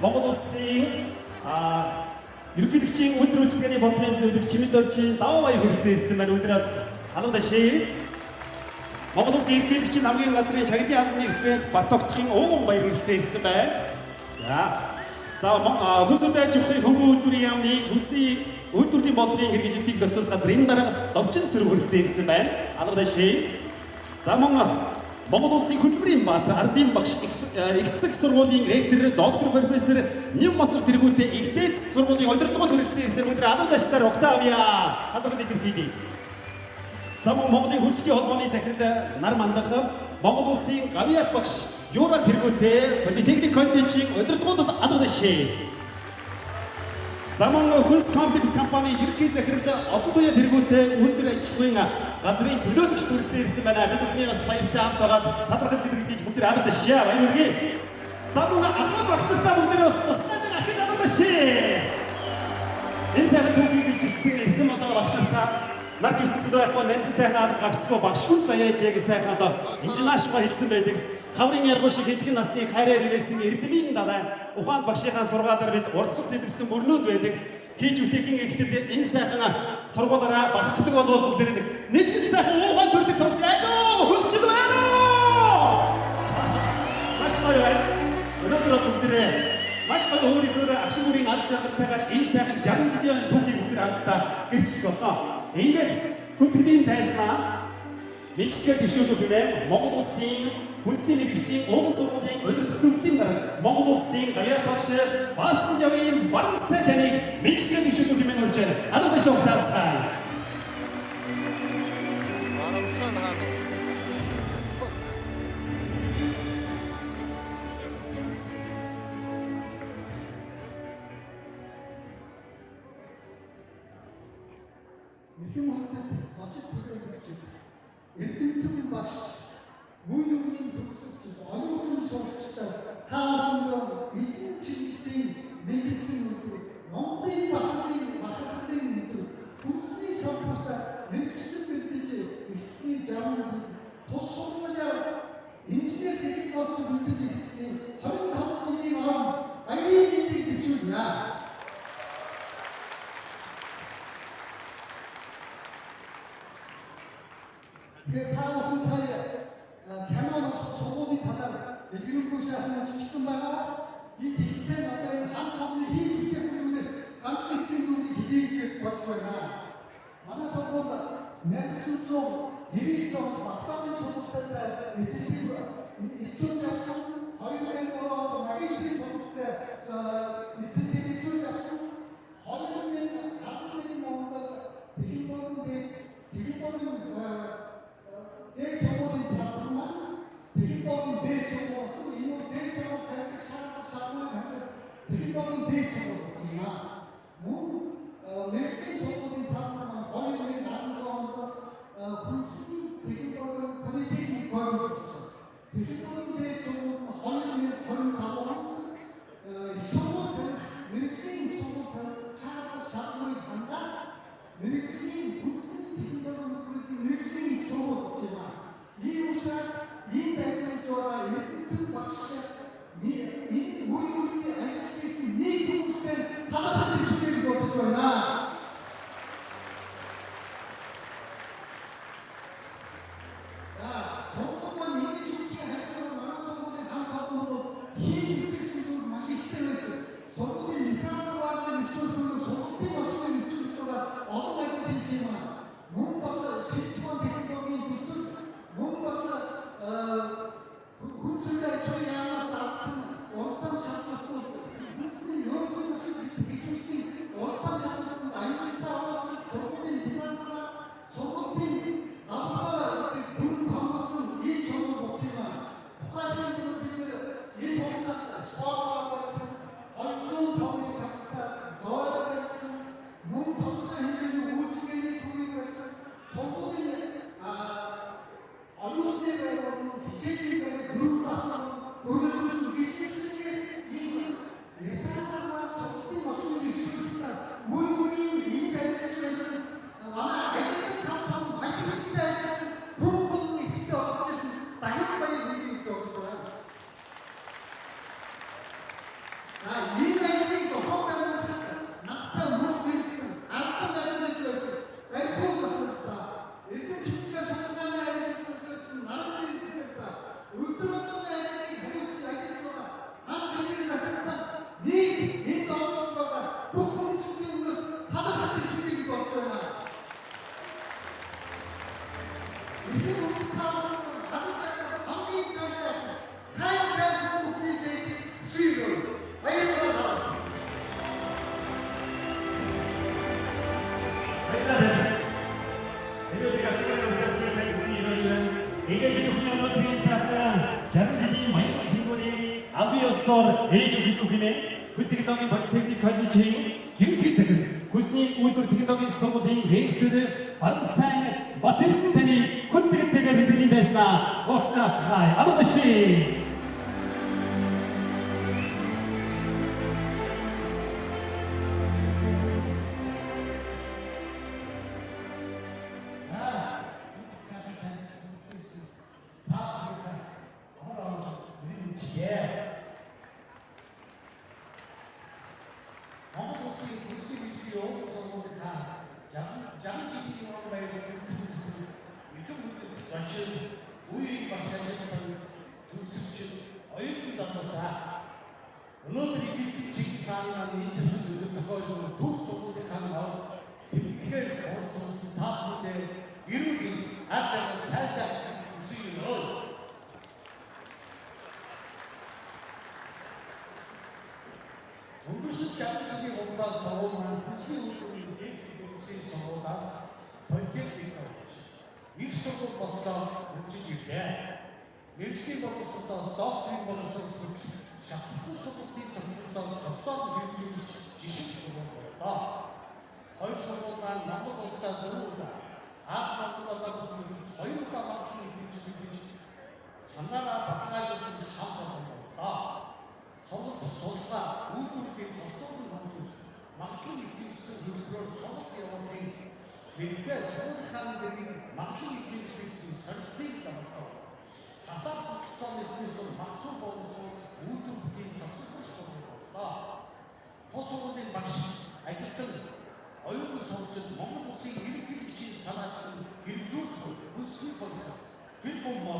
Монгол улсын ерөнхийлөгчийн өндөр үйлчлэгээний бодлогын зөвлөх Чимэд Орчин даваа баяр хүргэсэн ирсэн байна. Өнөөдрөөс халуун дэшээ Монгол улсын ерөнхийлөгчийн хамгийн газрын шагналын албаны референт Батогдохын ууган баяр хүргэсэн ирсэн байна. За хүсэлтэй ажихын хөнгөн үйлдвэрийн яамны хүсний үйлдвэрлэлийн бодлогын хэрэгжилтийг зохицуулах газар энэ дарга довчин сөрөг хүргэсэн ирсэн байна. Халуун дэшээ. За Монгол улсын хөтөлбөрийн бат ардын багш эцэг сургуулийн ректор доктор профессор Нэм Масар тэргүүтэй ихтэй сургуулийн удирдлагын төрөлцсөн ирсэн өндөр алуун даштар Октавиа халуун илэрхийлье. За Монголын хөлсгийн холбооны захирал нар мандах Монгол улсын гавьяат багш Юра тэргүүтэй политехник коллежийн удирдлагын алуун дэшээ. За Хүнс комплекс компани ерөнхий захирал Одон туяа тэргүүтэй өндөр аж ахуйн газрын төлөөлөгч төрөлцсөн ирсэн байна. Бид бүхний бас баяртай хамт байгаа талархал хэрэглэж бүгд алуун дэшээ баяр хүргэе. За Ахмад багш нартай бүгд бас тусгай ахид алуун дэшээ. Энэ сайхан түүхийг бичсэн эрхэм одоо багш нартай нар гэртсэн байхгүй нандин сайхан гагцгүй багш хүн заяаж яг сайхан одоо инженершпа хэлсэн байдаг. Хаврын яргуу шиг эцэг насны хайраар ирсэн эрдэмийн далайн ухаан багшийнхаа сургаалаар бид урсгал сэдвсэн мөрнүүд байдаг. Хийж үтэхийн ихтэй энэ сайхан сургуулаараа багтдаг болвол бүгд нэгтгэж сайхан ухаан төрлөг сонсон айдоо хүсчил байна уу? Маш гоё байна. Өнөөдөр бүгдээ маш гоё өөрийнхөө агшин бүрийн аз жаргалтайгаар энэ сайхан 60 жилийн түүхийг бүгд хамтдаа гэрчлэх болно. Ингээд хүндэтгэлийн тайснаа нэгтгэж төвшүүлэх юм ээ. Монгол улсын Хүнсний нэгжлийн ууган сургуулийн удирдах зөвлөлийн дарга Монгол улсын гавьяат багш Баасан Жавын Баруустай таныг нэгжлэн төвшүүлэх юм орж байна. Алуун дэшээ ухтаацгаая. Эхэн хүндэд сочид төлөөлөгч, эрдэмтэн багш, мөн юуны төгсөгч, оюутан сурагчтай та бүхэндээ эзэн Чингисийн мэдсэн өдөр, Монголын бахархлын өдөр, хүнсний салбартаа мэргэжлэн бэлдэж ихсний 60 жил тус сургуулиар инженер техникологч бэлдэж ихсний 25 жилийн өмнө аягийн мэндийг дэвшүүлнэ. Тэгэхээр та бүхэн сая Canon сургуулийн талаар дэлгэрэнгүй сайхан үзчихсэн байгаа. И диджитал одоо энэ хамт олонны хийж бүтээсэн зүйлээс ганц нэгэн зүйлийг хэлье гэж бодож байна. Манай сургууль 1990 он бакалаврын сургалтад эсэлтийг авсан 2003 онд магистрийн сургалтад эсэлтийг авсан 2011 онд техникологийн сургуулийн салбар техникологийн дээд сургууль болсон. Энэ бол дээд сургууль тавьдаг шаардлага ханддаг техникологийн дээд сургууль болсон юм аа. Мөн мэргэжлийн сургуулийн салбар маань 2017 онд хүнсний техникологийн политехник коллеж болсон. Техникологийн дээд сургууль нь 2025 онд их сургууль тавих мэргэжлийн их сургууль тавих шаардлагыг хандаад мэргэжлийн хүнсний техникологийн мэргэжлийн их сургууль болсон юм аа. Ийм учраас ийм байдлаар жоо эрдэмтэн багш энэ үеийн ажиллаж ирсэн нэг хүмүүстэй талархал бичиж бодож байна. За, сургууль маань энэ зүйлийн хажууд манай сургуулийн хамт олон бол хийж бүтээсэн зүйл маш ихтэй байсан. Сургуулийн механикаас нөхцөлбөрөөр сургуулийн орчныг нөхцөлж байгаа олон ажил хийсэн юм аа. Мөн бас шинжлэх технологийн төсөл мөн бас хүнсний ажил яамаас алдсан уралдаан шалгалтууд хүнсний нөөцийн техникийн уралдаан шалгалтууд аюултай аваад сургуулийн дизайнераа сургуулийн авахаар бүр томсон ийм сургууль болсон юм аа. Тухайн үед бид энэ хугацаанд спонсор болсон 200 тонны цагтаа зоолог байсан мөн тодорхой хэмжээний үйлчилгээний төвийг байсан сургуулийн оюутны байгууллага хичээлийн байгууллага дөрвөн ахлах өөрөөс гişгişээ ийм металлаас сургуулийн орчныг эсвэлжүүлсэн үеийн ийм ажиллаж байсан манай ажил хамт маш ихтэй ажилласан хүн болгон ихтэй олж ирсэн дахин баяр хөөргийг зорж байна. За ийм ажлыг зохион байгуулах надтай мөн зэрэгсэн албан ажиллаж байсан баярхан засварлаа. Эдгээр чиглэлээр судалгааны ажил наран бизнесээр өдөр болгон ажлыг хариуцж ажиллаж байгаа. Ганц хэсэг засварлаа. Нэг энд олж байгаа бүх хүмүүсийн өмнөөс талархал бичгийг бодож байна. Энийг өөртөө хамгийн сайн бүхний дээг шийдвэр. Баярлалаа. Ингээд бид бүхний өнөөдрийн сайхан 60 жилийн баян цэнгүүний амби ёсоор ээж өгөх хэмээн хүсний техникийн политехник коллежийн ерөнхий захирал хүсний үйлдвэр техникийн сургуулийн ректор баруун сайн Батэрдэн таны хүндэтгэлтэйгээр бидний байснаа уухтаа цай алгаши. Мэргэжлийн боловсролоос докторийн боловсрол шатсан сургуулийн тохиолдол зохицоод хэрэгжүүлж жишээ сургууль боллоо. хоёр сургуулиуд Монгол улстай дөрвөн Аз Монгол улсын хоёр удаа багшлан хийж чанараа баталгаажуулсан хамт байна. Сонголт суулгаа үйлдвэрлэлийн хослуулын хэмжээ магадлал эдгээрсэн хөлбөрөөр сонголт явуулахын зэрэгцээ суулгахын дэрийн магадлал эдгээрсэн сорилтын давтал. Хасаад тогтцооны эдгээрсэн магсуу боловсон үйлдвэрлэлийн зохицуулах сонголт. Тус уулын багш ажилтан оюутан сурагчид Монгол улсын ерөнхий бичгийн санаачсан хэрэгжүүлж хүссэн болсон. Тэр бомбо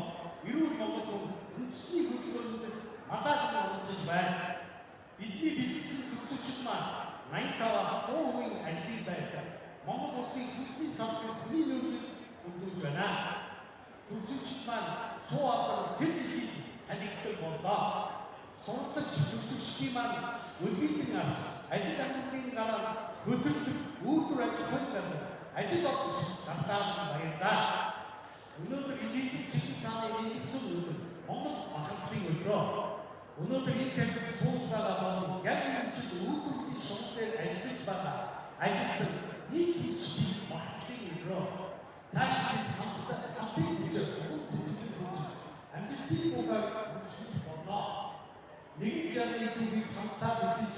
эрүүл Монгол руу үндэсний хөдөлгөөнд малаасан болсон байна. Бидний бизнес төвчид маань 85-аас 100% ажлын байртай Монгол улсын хүсний салбарын хүний нөөцөд үлдүүлж байна. Төвчид маань суу алдар тэр дэлхийд танигддаг боллоо. Суралцагч төвчид маань үлгийдэн авч ажил амжилтын дараа хөдөлгөөн үйлдвэр ажиллах газар ажил олж тавтаа баярлаа. Өнөөдөр эдийн засгийн мэдсэн өдөр Монгол бахархсан өдрөө. Өнөөдөр энэ төвд сууж байгаа бол яг энэ үйлдвэрлэлийн шугал дээр ажиллаж байгаа ажилтнууд нэг биш бахархсан өдрөө. Цаашид хамтдаа амжилтын угаар үргэлжлэж болно. Нэгэн жарны түүхийг хамтдаа үзэж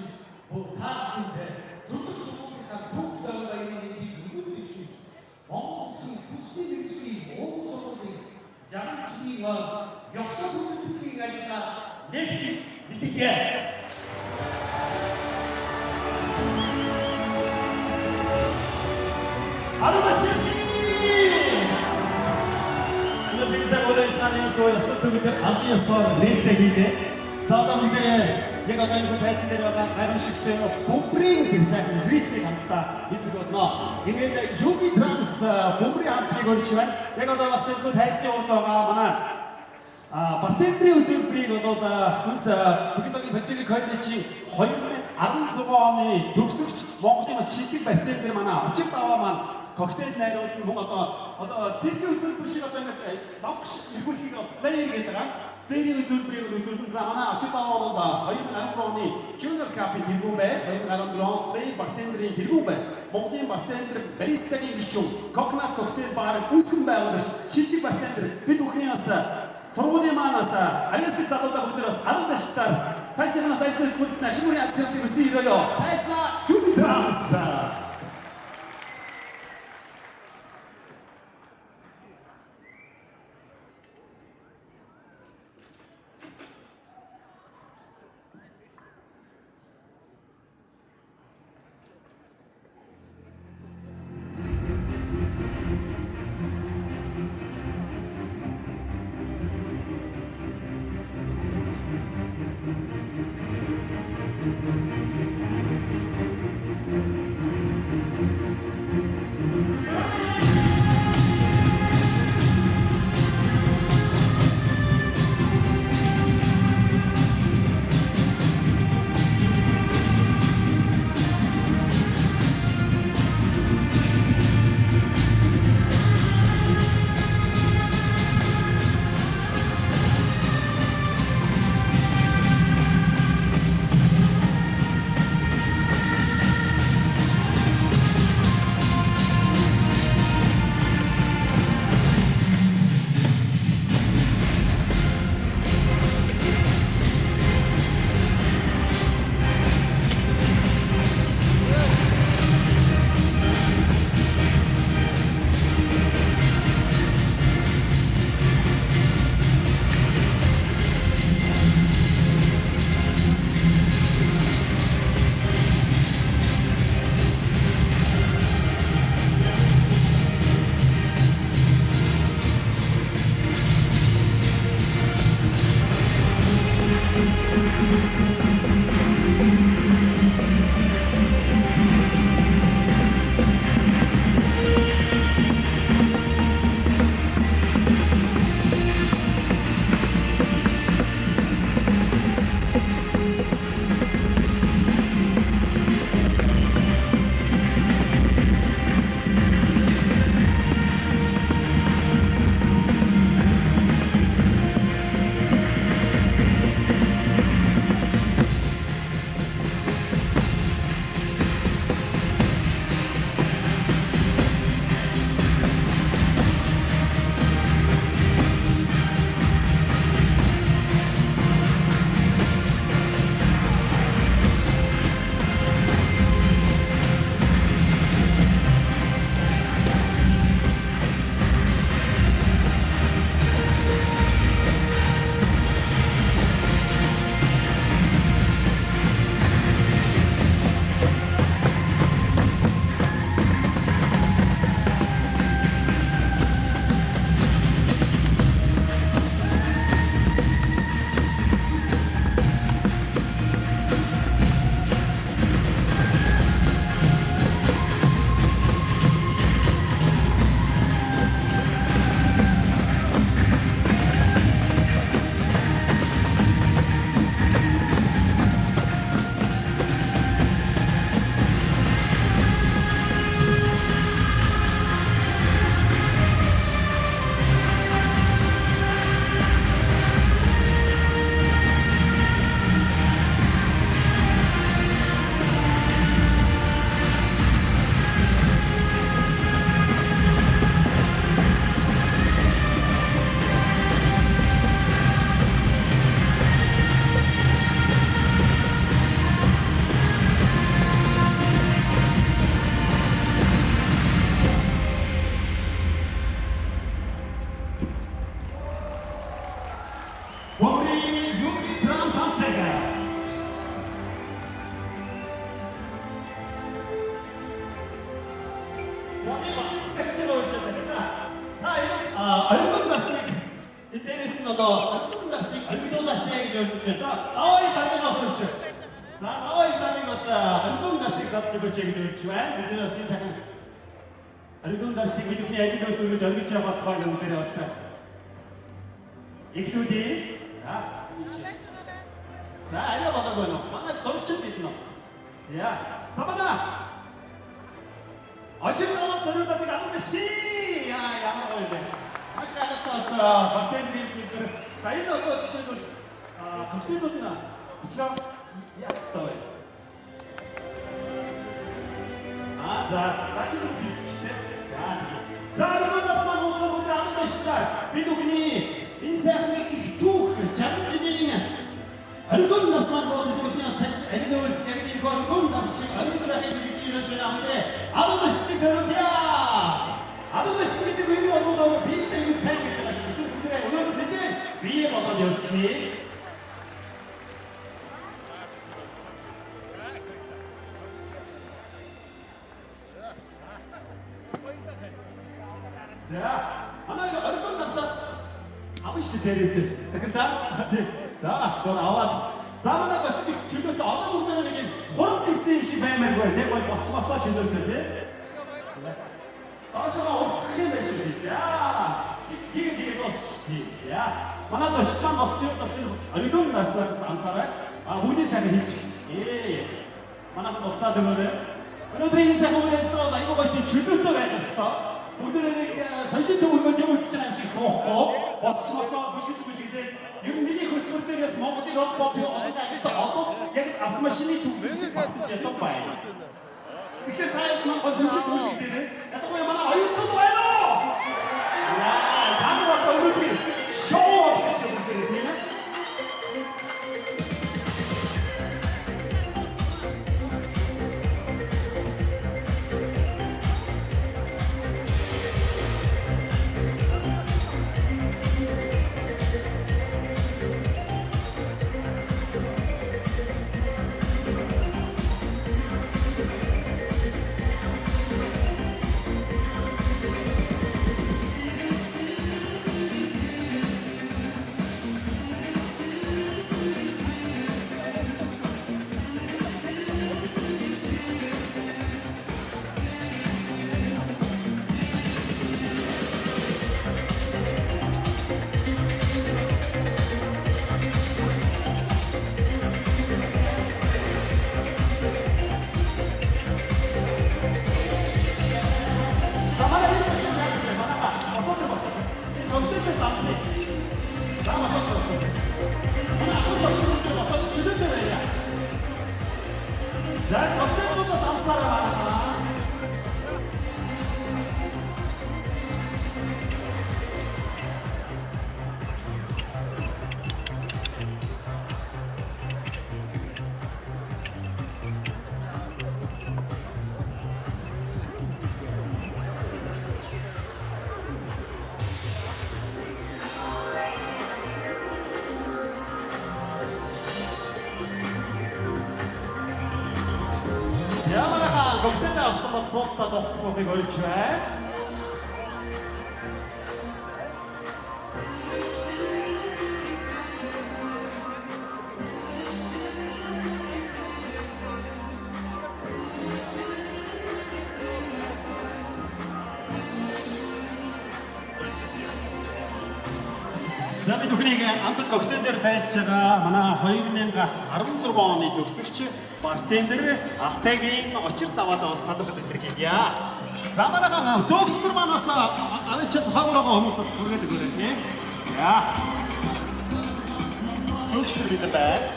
таатай дөрөв сургуулийн түүхтэй баярын нэгдийг шүү. Монгол улсын хүсний мэргэжлийн уг сургуулийн жаргалчны ёстой төлөвлөлийн ажиллагаа нэсгэн мэдээ. Өнөөдрийн цаг удаагийн ёстой төлөвлөлт амны ёсоор нээлттэй хийлээ. За одоо бүгдээ яг одоо энэ тайсан дээр байгаа гайхамшигтай бөмбөрийн тэр сайхан ритмийг хамтдаа хийдэг болно. Ингээд Юби Drums бөмбөрийн хамтыг олж байна. Яг одоо бас энэ тайсны урд байгаа манай бартендрийн үзүүлбэрийг бол хүнс Бөгөөдөгийн Батлын коллежийн 2016 оны төгсөгч Монголын бас шилдэг бартендер манай очирд аваа маань коктейл найруулсан мөн одоо циркийн үзүүлбэр шиг одоо ингээд лавх эргүүлхийг флэйр гэдэг байгаа. Флэйрийн үзүүлбэрийг үзүүлсэн. За манай очирд аваа бол 2013 оны Junior Cup-ийн тэргүүн байр, 2014 он флэйр бартендерийн тэргүүн байр. Монголын бартендер баристагийн гишүүн Coconut Cocktail Bar үүсгэн байгуулагч шилдэг бартендер бид бүхний бас сургуулийн манаас ариусгал залуудаа бүгд бас алан таштаар цааш тиймээс ажлын бүрт агшмурын акцент үсэн ирээё. Тайсна Юби Drums. Wamri Yuki from Santiago. Sabi bakit teknikal olacak ta 이런 얼굴 말씀 이때는 얼굴 말씀 얼굴도 같이 좀 나와이 다니면서 그렇죠. 자 나와이 다니면서 얼굴 말씀 같이 지금 이때는 세상 얼굴 말씀 이렇게 해지도 소리 저기 저 갖고 가는 데로 왔어. 익수지 자 이리 받아보노 만나 정신 있노 자 잡아나 어쨌든 저를 갖다 가는 것이 야만 올래 다시 나갔다 왔어 박대리님 지금 자 이리 어떤 치도 박대리나 그치랑 약스터에 자 지금 비치네 자 여러분 말씀 없어 보지 않은 것이다 비도군이 인생의 이투 장진이냐 얼굴 나선 거도 그냥 애지도 세계인 거 얼굴 나시 얼굴 자기 비디오를 전하는데 아무도 시티 저런이야 아무도 시티 되고 있는 거도 비디오 사용을 가지고 무슨 분들의 오늘 비디오 위에 먹어졌지 자 하나 이거 얼굴 나선 아버지 데리스 자 그렇다 자 나와 자 만나서 쭉쭉 즐겁게 어느 분들은 호랑이 찜시 배매고 내 거에 버스마서 즐겁게 사실은 없으게 매시지 자 이게 버스 야 만나서 시간 버스 찍었으면 얼굴 나서 안 살아 모든 사람이 있지 예 만나서 버스다 되면은 오늘 인생을 해서 나 이거 같은 즐겁게 해줬어 오늘은 설계도 우리가 좀 있잖아요. 소고 버스마서 무시무시게 유민이 그 그들에서 먹었던 법이 어떤 얘기 아까 신이 두듯이 바뀌지 또 봐요. 이렇게 다만 무시무시게 나도 왜 만나 아유도 와요. 야, 다음 왔다 우리 쇼 쇼들이 Siamana goktenda asmak sokta doktor sofi golçve. За бид бүхнийг амтд коктейлээр байж байгаа манай 2016 оны төгсөгч бартендер Алтайгийн очир даваад бас надад хэлэрхийе. За манайхаа зөөгчдөр манаас авчид хаврага хүмүүсээс хүргээд өгөөрэй тий. За. Зөөгчдөр бид байна.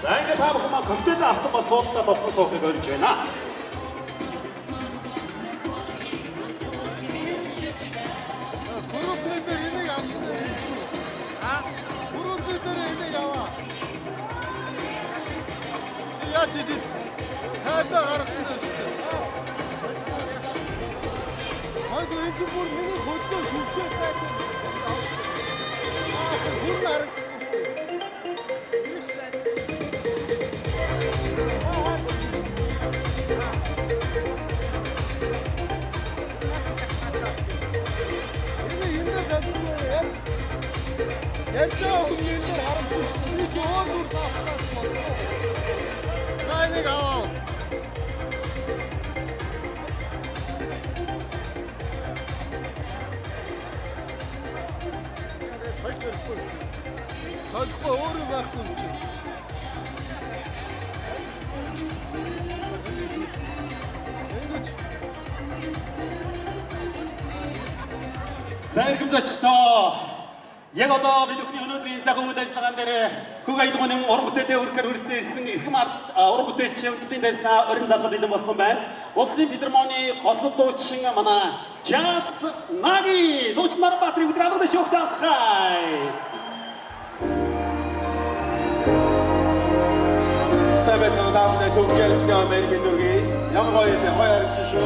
За ингээд та бүхэн коктейл авсан бол суудаа болсон суухыг олж байна. Dedi, tayda garaqsın işte. Haydi önce bu beni koydu şuşu etmedi. Bunlar ярьжаа хүмүүстээр харамсаж би ч өөр бүр таахаас болов. Найныг аваа. Солихгүй өөрөө байхгүй юм чи. За эргэмзэгчдөө яг одоо бид бүхний өнөөдрийн сайхан үйл ажиллагаан дээр хөг аялгын уран бүтээлээ өргөхөөр хүрэлцэн ирсэн эрхэм уран бүтээлч хөтөлийн дэснаа орон залгад бэлэн болсон байна. Улсын филармоны гослол дуучин манай Жаз Наги дуучин Нарбаатрын өдөр алгад шүүхт авцгаая. Сабэцэн даавны төгжөлчний Америкийн дүргийн ямгой хоёр шүү.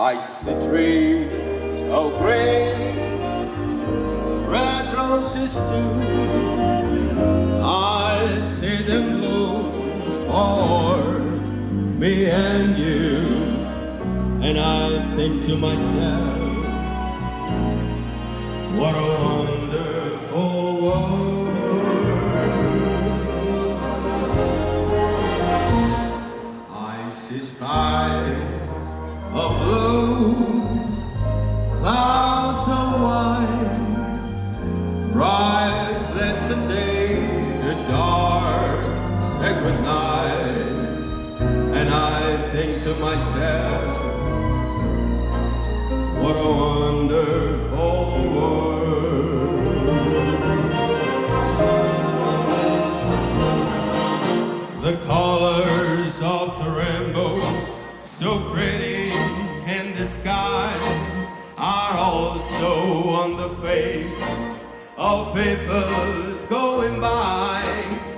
I see trees so green, red roses too. I see them bloom for me and you, and I think to myself, what a wonderful world. I see skies of blue, clouds of white, bright blessed day, the dark sacred night, and I think to myself, what a wonderful world. The colors of the rainbow, so pretty in the sky, are also on the faces of people going by.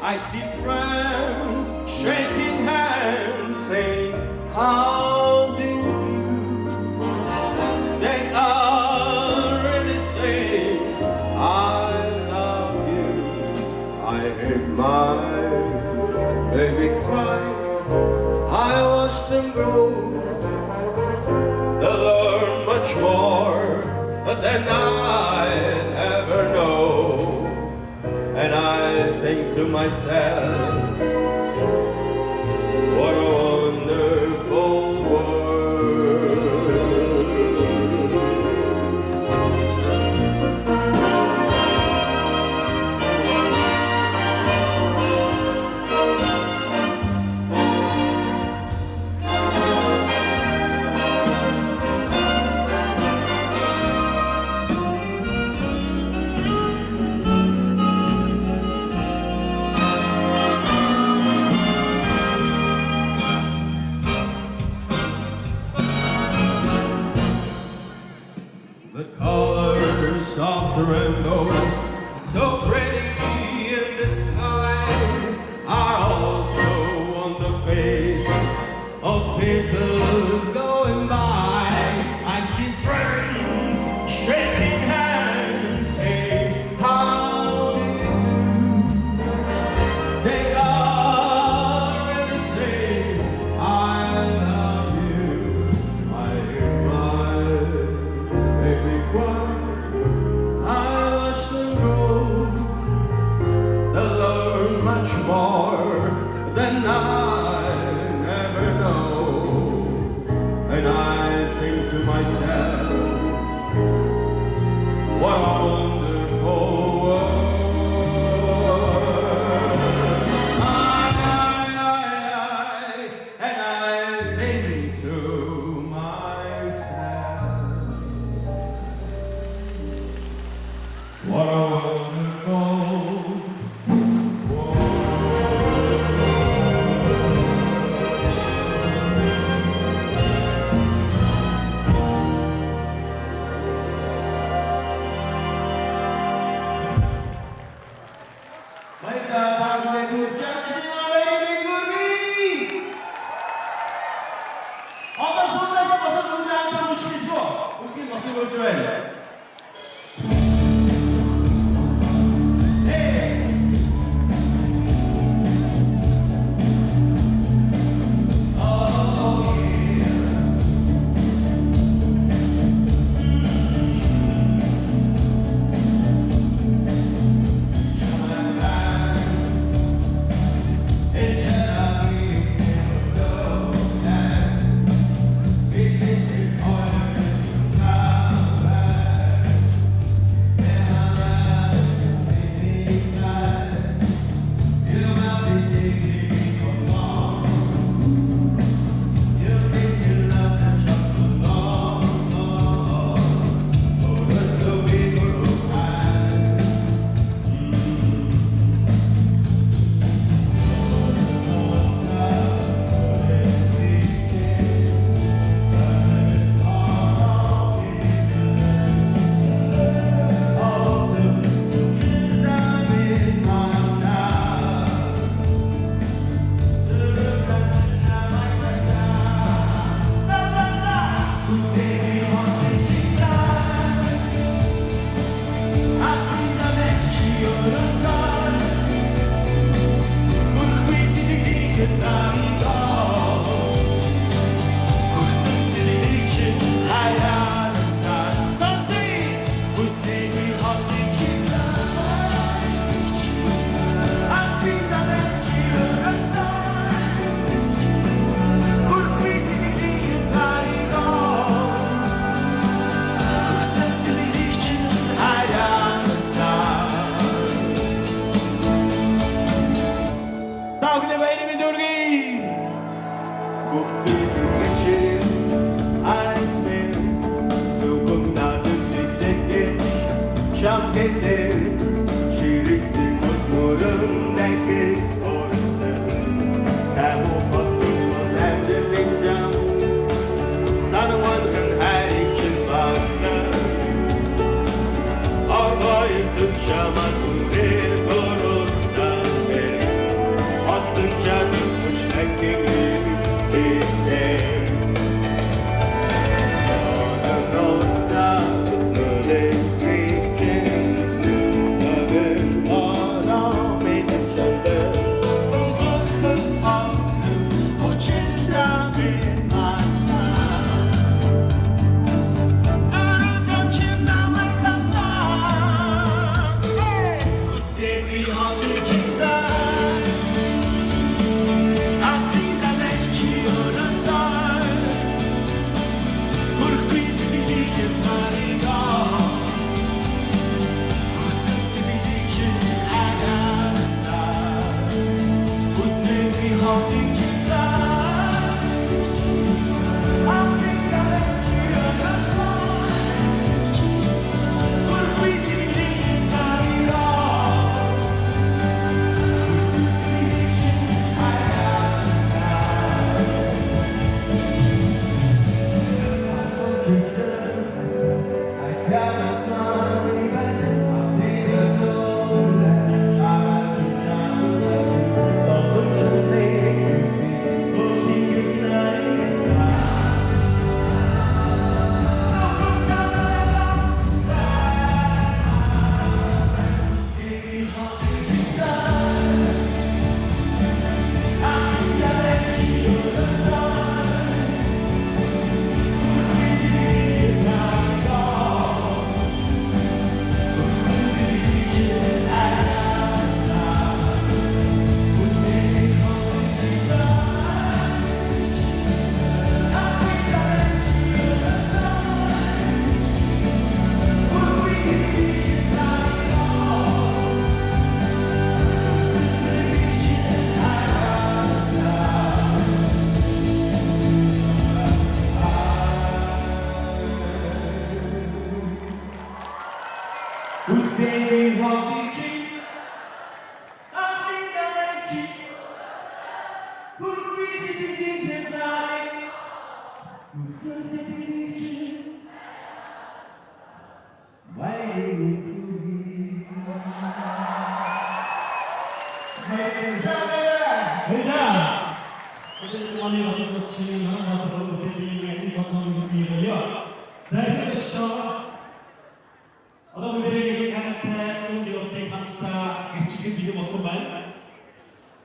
I see friends shaking hands, saying, how do you do? They are really saying, I love you. I heard my baby cry, I watched them grow. They'll learn much more than I'd ever know. And I think to myself, what a wonderful world. The colors of the rainbow, so pretty in the sky, are also on the faces of people going by. I see friends shaking hands, saying, how do you do? They are really saying, I love you. I hear my baby cry, I watch them grow. They'll learn much more than I ever know. And I think to myself, what a wonderful world. And I think to myself, what a wonderful Şamketin şiriksin usmurum deki orası Sen bu fastığımın emdirdin cam Sanımadın her iki bakla Ağlayıp tutuşamazdın bir doğrusan Astın canım uçmak gibi bitti Tanrın olsa böyle siktim Sabır aram edeceğim Zorluk olsun o çilda bir masa Durursam kimden baklamsam Bu sevgi hangi güzel Aslında belki orası Por quisi di che tarico Cosa si dice adesso Cosa mi hodi chiesa Asinga vecchio razzo Por quisi di che tarico Cosa si dice adesso I cannot not be back. I see the door that I see down that the ocean lazy, ocean united side. So come down, see me holding down. I see that you're the sun. Hüseyin Habibci, Aslında belki bu bizi bildiğin zalim, bu söz edilirken Mayını turi, mayını zamera. 그러니까 선생님 많이 와서 그렇지 나는 나도 무대에 감사하는 것이 있고요. 자 이렇게 시작. 어떤 분들에게 가능한 öncelikle kanısta gerçekten bilim olsun ben.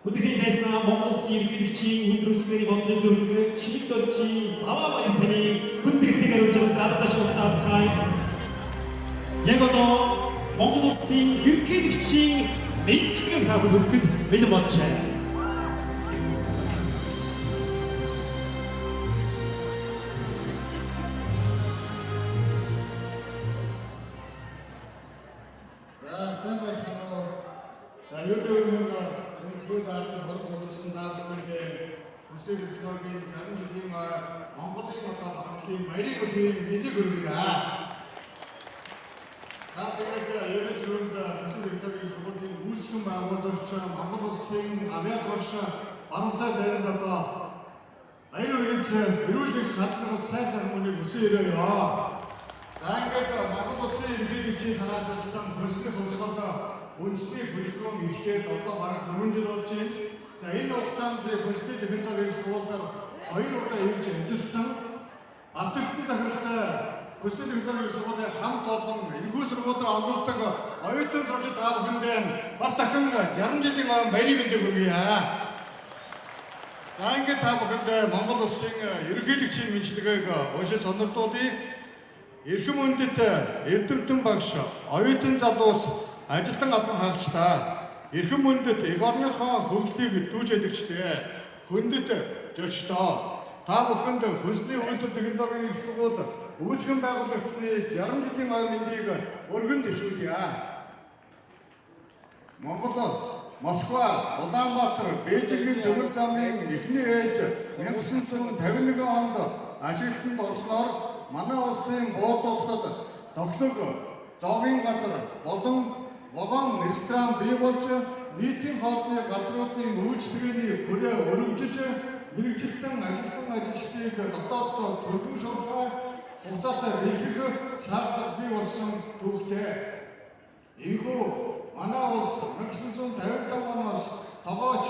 Öteki dersen Mongolos 일기리치 운동치들이 먼저 좀 치밌던지 나와 말 테니 흔들리가 요즘 나도 다시 왔다 사이. 예고도 Mongolos 일기리치 메이크치가 하고 돌그 매일 멋져. За сайн байна уу. За ерөнхийдөө энэ заасан хорог солилцсон даалгаврыг үсэг технологийн 50 жилийн Монголын одоо багтлын баярыг өдрийн мэдээг хүргэнэ. За тэгээд ерөнхийдөө үсэг технологийн сургуулийн үүсгэн байгуулагч Монгол улсын авиа багш Баруусай байранд одоо баяр үргэлж эрүүлэх хатлах сайн санамыг өсөөрөө. За ингээд Монгол улсын иргэдийн санаачилсан хөлсний хөвсгөлд үндэсний хөдөлгөөн эхлээд одоо бараг 4 жил болж байна. За энэ хугацаанд хөлсний технологийн сургуульд 2 удаа ирж ажилласан. Абдулхан захиралтай хөлсний технологийн сургуулийн хамт олон энэхүү сургуулиар онгордог оюутан сурагч та бүхэндээ бас дахин 60 жилийн баярын мэндийг хүргье. За ингээд та бүхэндээ Монгол улсын ерөнхийлөгчийн мэдлэгийг уншиж сонирдуулъя. Эрхэм хүндэт Эрдэмтэн багш, оюутан залуус, ажилтан албан хаагчдаа, эрхэм хүндэт эх орныхоо хөгжлийг дүүжэлэгчтэй, хүндэт зочдоо, та бүхэнд хөлсний үйлдвэр технологийн их сургууль үүсгэн байгуулагдсны 60 жилийн мэндийг өргөн дэвшүүлье. Монгол, Москва, Улаанбаатар, Бээжингийн төмөр замын эхний ээж 1951 онд ажилтнанд орсноор манай улсын буудлуудад тоглог зоогийн газар болон вагон ресторан бий болж нийтийн хоолны газруудын үйлчлэгээний хүрээ өргөжж мэрэгжилтэн ажилчдыг дотооддоо төлбөр шуурхай хугацаатай бэлтгэх шаардлага бий болсон түүхтэй. Ийхүү манай улс 1955 оноос тогооч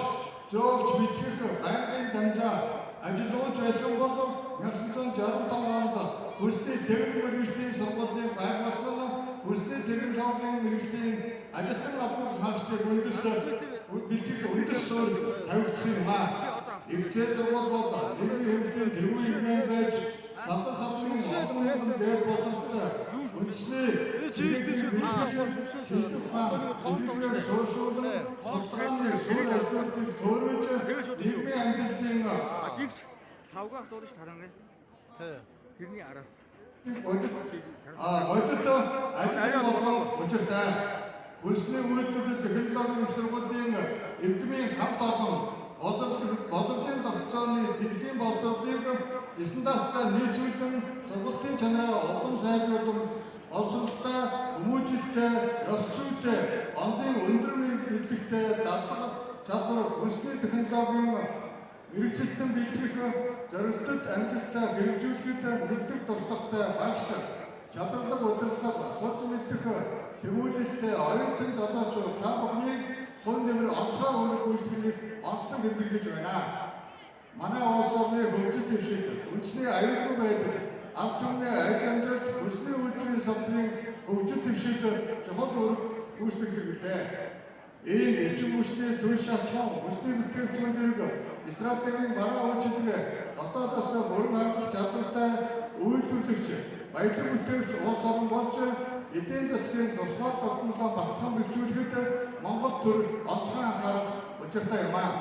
зөөгч бэлтгэх байнгын дамжаа ажиллаж байсан бол 1965 онд хүсний техник мэргэжлийн сургуулийн байгуулсан хүсний технологийн мэргэжлийн ажилтан албан хаагчдын бэлтгэх үндэс суурь тавигдсан юм аа. Ихцээ сургууль бол нийгмийн хөгжлийн тэргүүн хэмжээ байж салбарын олон мянган дээр боловсрол үндэсний чиглэлийн бэлтгэж шилжүүлэх суурьшуулсан сурталчилгааны суурь ажлуудыг төөрөж нийгмийн амьдралын савгаах дурж тарангаа. Тэрний араас. Одод ажил болгон учиртай. Хүнсний үйлдвэрлэл технологийн их сургуулийн эвдмийн хамт олон бодлогын тогтцооны дэлхийн боловсролыг стандарттай нийцүүлэн сургуулийн чанараа улам сайжруулан олонсолтой, хүмүүжлэлтэй, ёс зүйтэй, ондын өндөр мэдлэгтэй дадлаг чадвар хүнсний технологийн мэргэжилтэн бэлтгэх зорилтод амжилттай хэрэгжүүлэхэд мэдлэг дурсгалтай багш чадварлаг удирдлага сурч мэдэх тэмүүлэлтэй оюутан залуучууд та бүхнийг хүн нэмэр онцгой үүрэг гүйцэтгэхийг онцлог хэрэгжүүлж байна. Манай улс орны хөгжил дэвшил, үндэсний аюулгүй байдал, амт түмний аж амьдралд хүнсний үйлдвэрийн салбарын хөгжил дэвшилд чухал үүрэг гүйцэтгэх хэрэгтэй. Ийм эрчим хүчний түн шатхан хүнсний бүтээгдэхүүн зэрэг стратегийн бараа үйлчилгээ дотоодоос бүрэн хангах чадвартай үйлдвэрлэгч, баялаг бүтээгч улс орн болж эдийн засгийн тусгай тогтнолоо багтхан бэхжүүлэхэд Монгол төр онцгой анхаарах учиртай юм аа.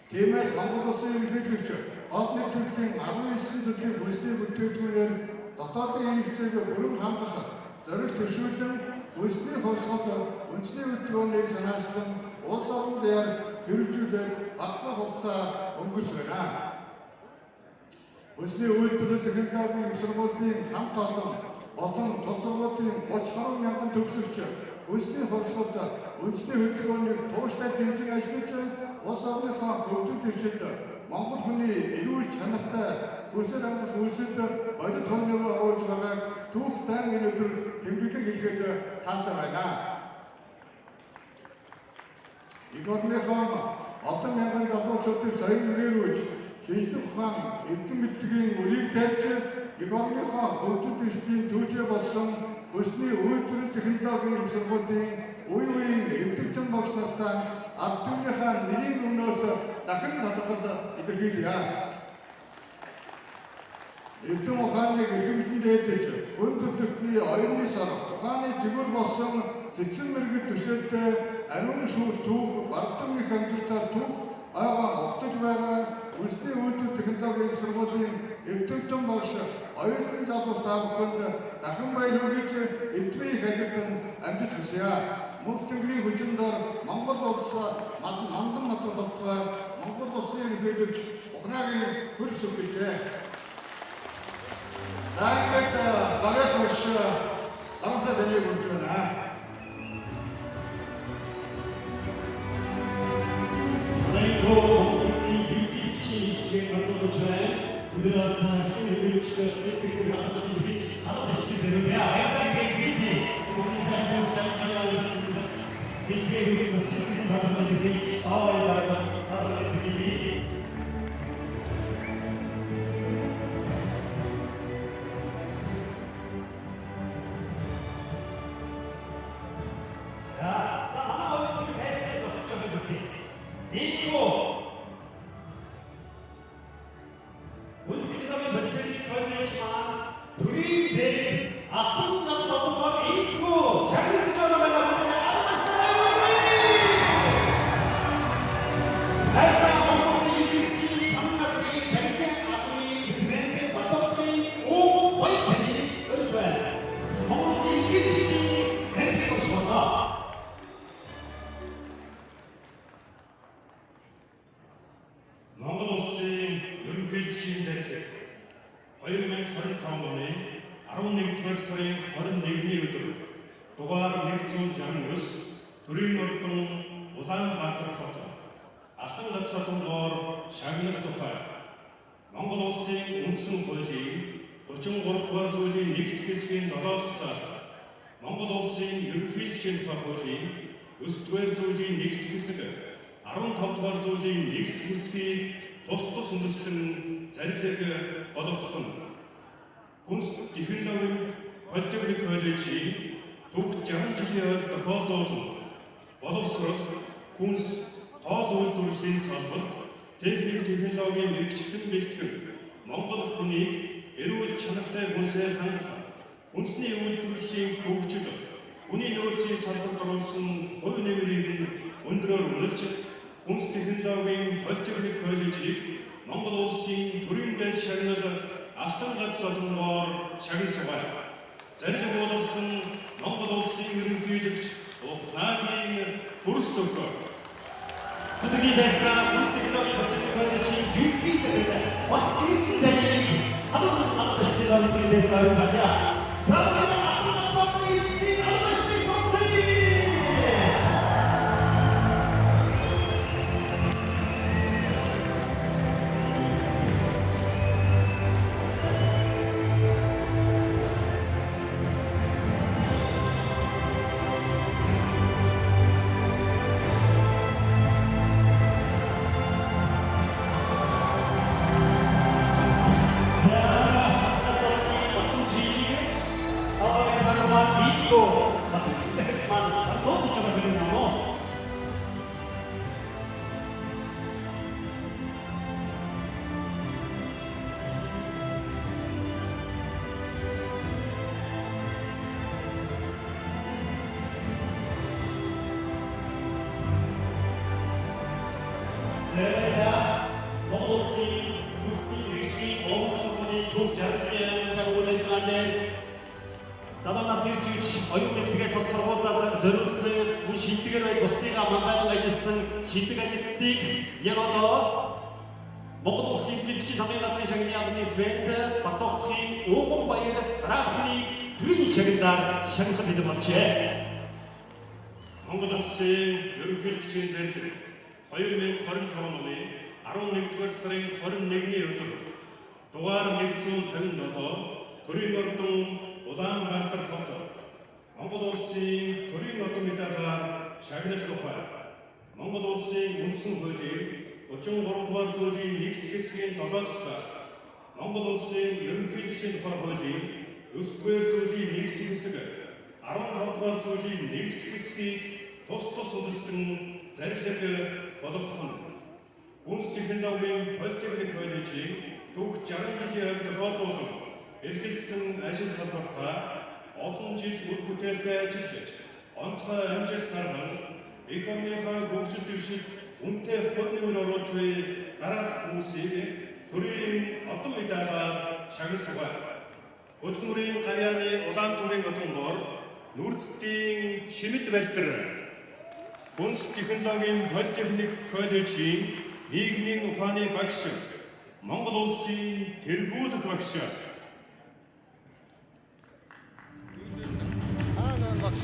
Тиймээс Монгол улсын ерөнхийлөгч хоолны төрлийн 19 төрлийн хүнсний бүтээгдэхүүнээр дотоодын хэрэгцээг бүрэн хангах зорилт төвшүүлэн хүнсний хувьсгал үндэсний хөтөлбөрийг санаачлан улс орон дээр хэрэгжүүлээд багахан хугацаа өнгөрч байна. Хүнсний үйлдвэрлэл технологийн их сургуулийн хамт олон тус сургуулийн 30 гаруй мянган төгсөгч хүнсний хувьсгалд үндэсний хөтөлбөрийг тууштай дэмжин ажиллаж улс орныхоо хөгжил дэвшилд Монгол хүний эрүүл чанартай хүнсээр хангах үйлсэд бодит хөрнөөр оруулж байгааг түүх дан өнөөдөр тэмдэглэн хэлгээд таалтай байна. Их орныхоо олон мянган залуучуудыг соёл нэрүүлж шинжлэх ухаан эвдэн мэдлэгийн үрийг тавьж их орныхоо хөгжил дэвшлийн түүжээ болсон хүнсний үйлдвэрлэл технологийн их сургуулийн үеийн эвдэгдэн багш нартай ард түмнийхээ нэрийн өмнөөс дахин талбарт илэрхийлье. Эвдэн ухааныг эргэмлэн дээдэж өндөрлөлтний оюуны сар ухааны жигүүр болсон цэцэн мэрэгд төшөөлтэй ариун шүүл түүх бардам их амжилтаар түүх ойгоо огтж байгаа хүнсний үйлдвэрлэл технологийн их сургуулийн эвдэгдэн багш оюутан залуус та бүхэнд дахин баяр хүргэж эвдмийн их ажилтан амжилт хүсье. Мөнх тэнгэрийн хүчиндор Монгол улс мандан матурхалтай Монгол улсын ерөнхийлөгч Ухраагийн хөрс өгчээ. Заагт багаж багш амсаа дэний өгч байна. 11-р сарын 21-ний өдөр дугаар 169 төрийн ордон Улаанбаатар хот Алтан гацаатугаар шагнах тухай Монгол улсын үндсэн хуулийн 33-р зүйлийн нэгд хэсгийн 7-р заалт Монгол улсын ерөнхийлөгчийн тухай хуулийн 9-р зүйлийн нэгд хэсэг 15-р зүйлийн нэгд хэсгийг тус үндэслэн зарилэг болгох нь Хүнс технологийн политехник коллежийн түүх 60 жилийн ойд тохиолдуулсан боловсрол хүнс хоол үйлдвэрлэлийн салбарт техник технологийн мэргэжилтэн бэлтгэн Монгол хүнийг эрүүл чанартай хүнсээр хангах хүнсний үйлдвэрлэлийн хөгжил хүний нөөцийн салбарт оруулсан хувь нэмрийг өндөрөөр үнэлж хүнс технологийн политехник коллежийг Монгол улсын төрийн байр шагнал Алтан гацаатугаар шагнасгаар зарил болгосон Монгол улсын ерөнхийлөгч Ухаагийн хүрс өгөө. Өдрийн дэсна үсгэлтийн хөтөлбөрийн юуний зэрэг бат ирдэнэ хадгалан албаштын өдрийн дэсна үзэя. Сарана албаштын албаштын сонсоё. Зэра Монголын хүсний иргэшний онгоцны түүх жаргалын цагуулсан Заманаас ирж оюун мэдлэгээ тус сургуулиудаас зориулсан мөн шийдгээр бай бусныгаа мандан ажилласан шийдэг ажилтныг яг одоо Монгол улсын иргэдчийн хамгийн газрын шагнаны яамны фэнд Батбагтын Ууган баяр Рахны төрийн шагналаар шагнах бэлэн болжээ. Монгол улсын ерөнхийлөгчийн зарил 2025 оны 11-р сарын 21-ний өдөр дугаар 157 төрийн ордон Улаанбаатар хот Монгол улсын төрийн ордон медалаар шагнах тухай Монгол улсын үндсэн хуулийн 33-р зүйлийн нэгд хэсгийн 7-р заалт Монгол улсын ерөнхийлөгчийн тухай хуулийн 9-р зүйлийн нэгд хэсэг 15-р зүйлийн нэгд хэсгийг тус үндэслэн зарилэг болгох нь хүнс технологийн политехник коллежийг түүх 60 жилийн ойд тохиолдуулан эрхэлсэн ажил салбартаа олон жил үр бүтээлтэй ажиллаж онцгой амжилт гарган их орныхаа хөгжил дэвшилд үнэтэй хувь нэмэр оруулж буй дараах хүмүүсийг төрийн одон медалаар шагнасгаар хөдөлмөрийн гавьяаны улаан төрийн одонгоор Нүрзэтийн Шимэд Балдар Хүнс технологийн политехник коллежийн нийгмийн ухааны багш Монгол улсын тэргүүлэх багш Аанaan багш.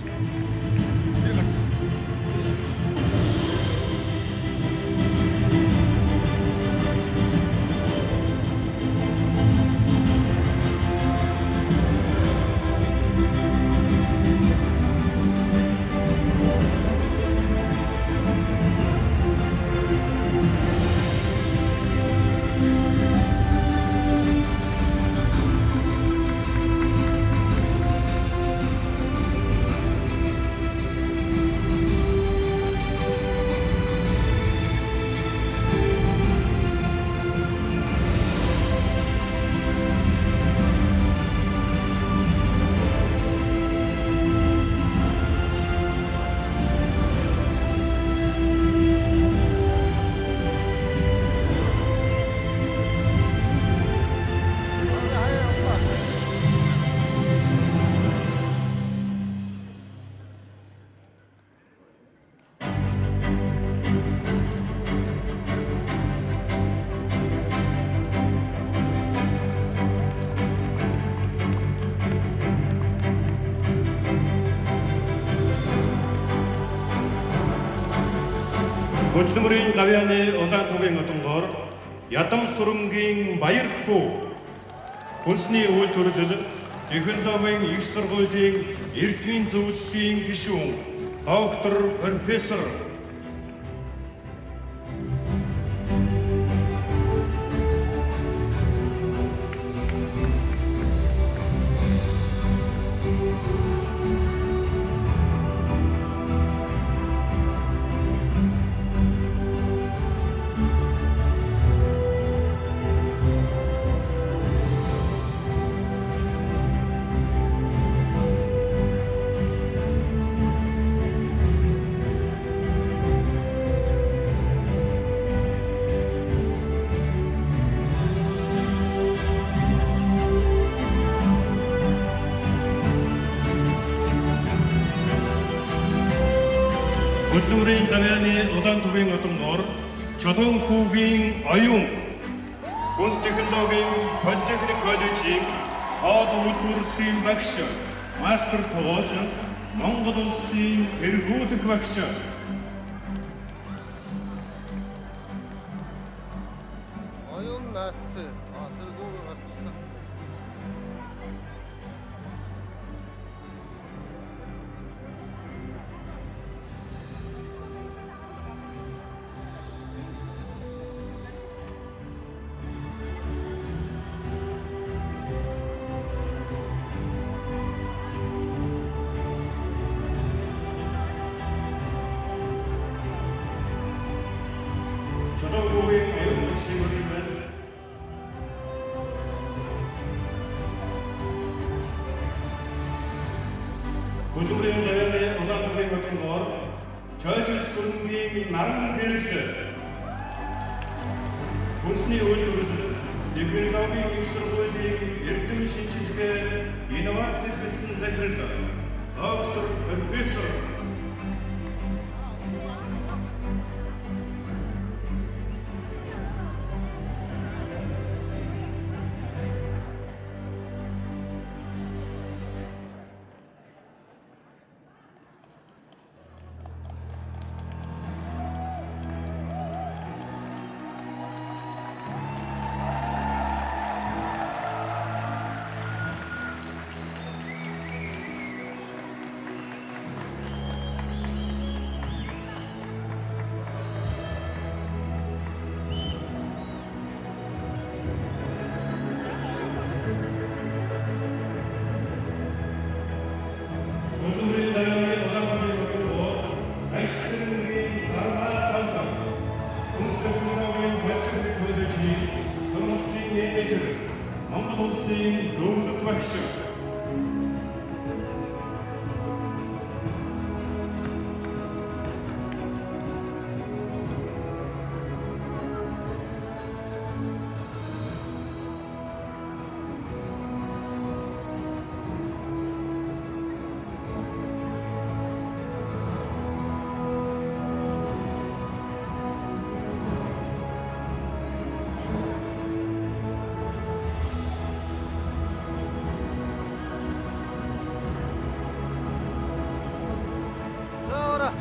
Хөдөлмөрийн гавьяаны улаан төвийн одонгоор Ядам сүрэнгийн баяр хүү хүнсний үйлдвэрлэл технологийн их сургуулийн эрдмийн зөвлөлийн гишүүн доктор профессор хөдөлмөрийн гавьяаны улаан төвийн одонгоор Чулуун хүүгийн оюун Хүнс технологийн политехник коллежийн хоол үйлдвэрлэлийн багш мастер тоглож Монгол улсын тэргүүлэх багш Оюун наац. Тэргүүг гаргасан. Чулуун хүүгийн оюун багшийн үргэлжлэл хөдөлмөрийн гавьяаны улаан төвийн одонгоор Чойжил сүрэнгийн наран гэрэл хүнсний үйлдвэрлэл технологийн их сургуулийн эрдэм шинжилгээ инновац хэлсэн захирал доктор профессор хөдөлмөрийн гавьяаны улаан төвийн одонгоор Айшцэрэнгийн Дармаа Халдан Хүнс технологийн политехник коллежийн сургуулийн менежер Монгол улсын зөвлөх багш Заора.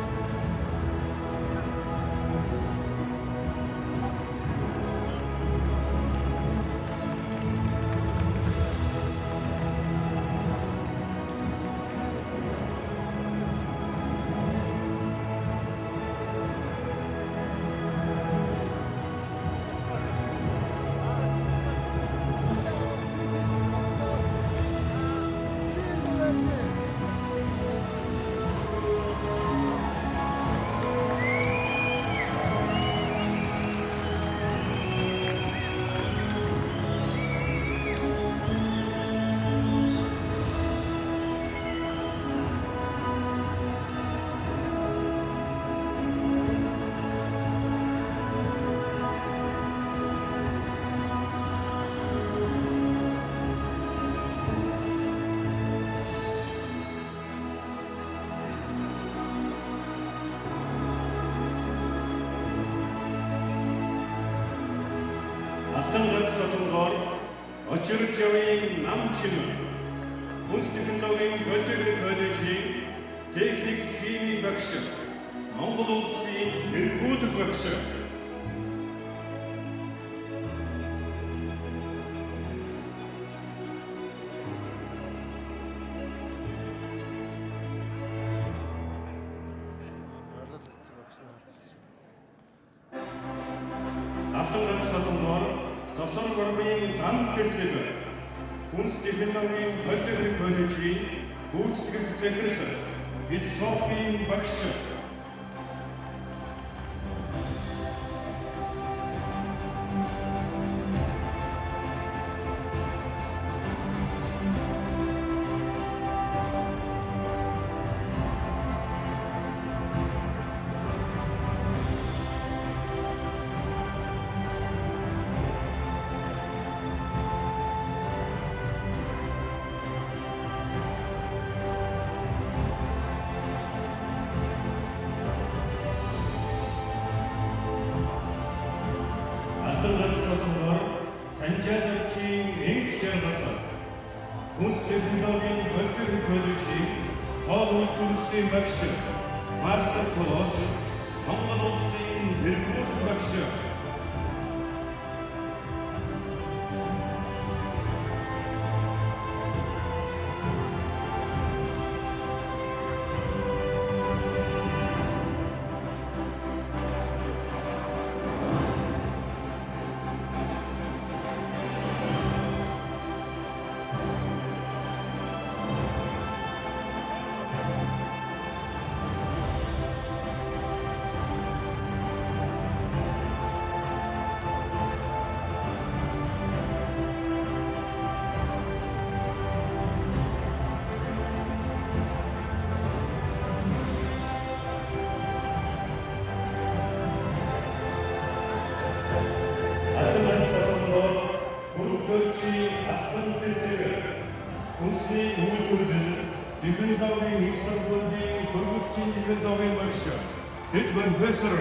Алтан гол содонгоор очирч явын нам чимээ Хүнс технологийн политехник коллежийн техник химийн багш Монгол улсын тэргүүлэг багш. Алтан ганцхан сосон гурвын дан цэцэг хүнс технологийн политехник коллежийн гүйцэтгэх захирал философийн багш. Алтан ганцхан санжаалагчийн энх жаргал хүнс технологийн политехник коллежийн хоол үйлдвэрлэлийн багш, мастер коллеж, Монгол улсын тэргүүлэг багш. Үндэсний үйлдвэрлэл, технологийн их сургуулийн хөрвүүлжийн технологийн багш, хэд профессор.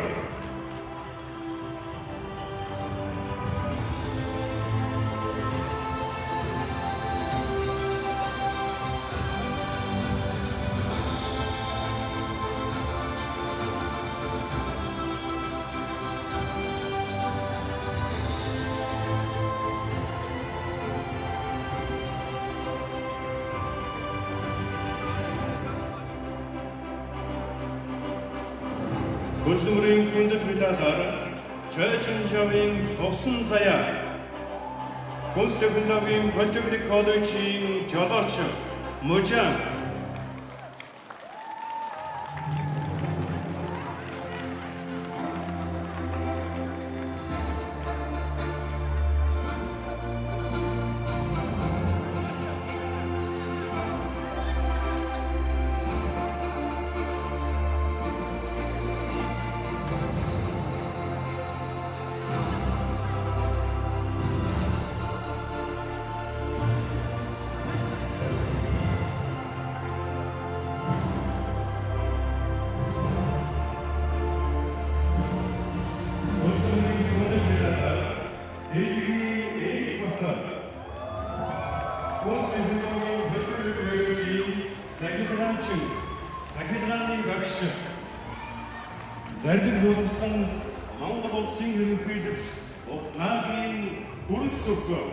Хөдөлмөрийн хүндэт медалаар Чойжин Чавын туссан заяа. Хүнс технологийн политехник коллежийн жолооч Мужаан. Захидлын багш, зарим болсон Монгол улсын ерөнхийлөгч Ухнагийн хүрс өгөө.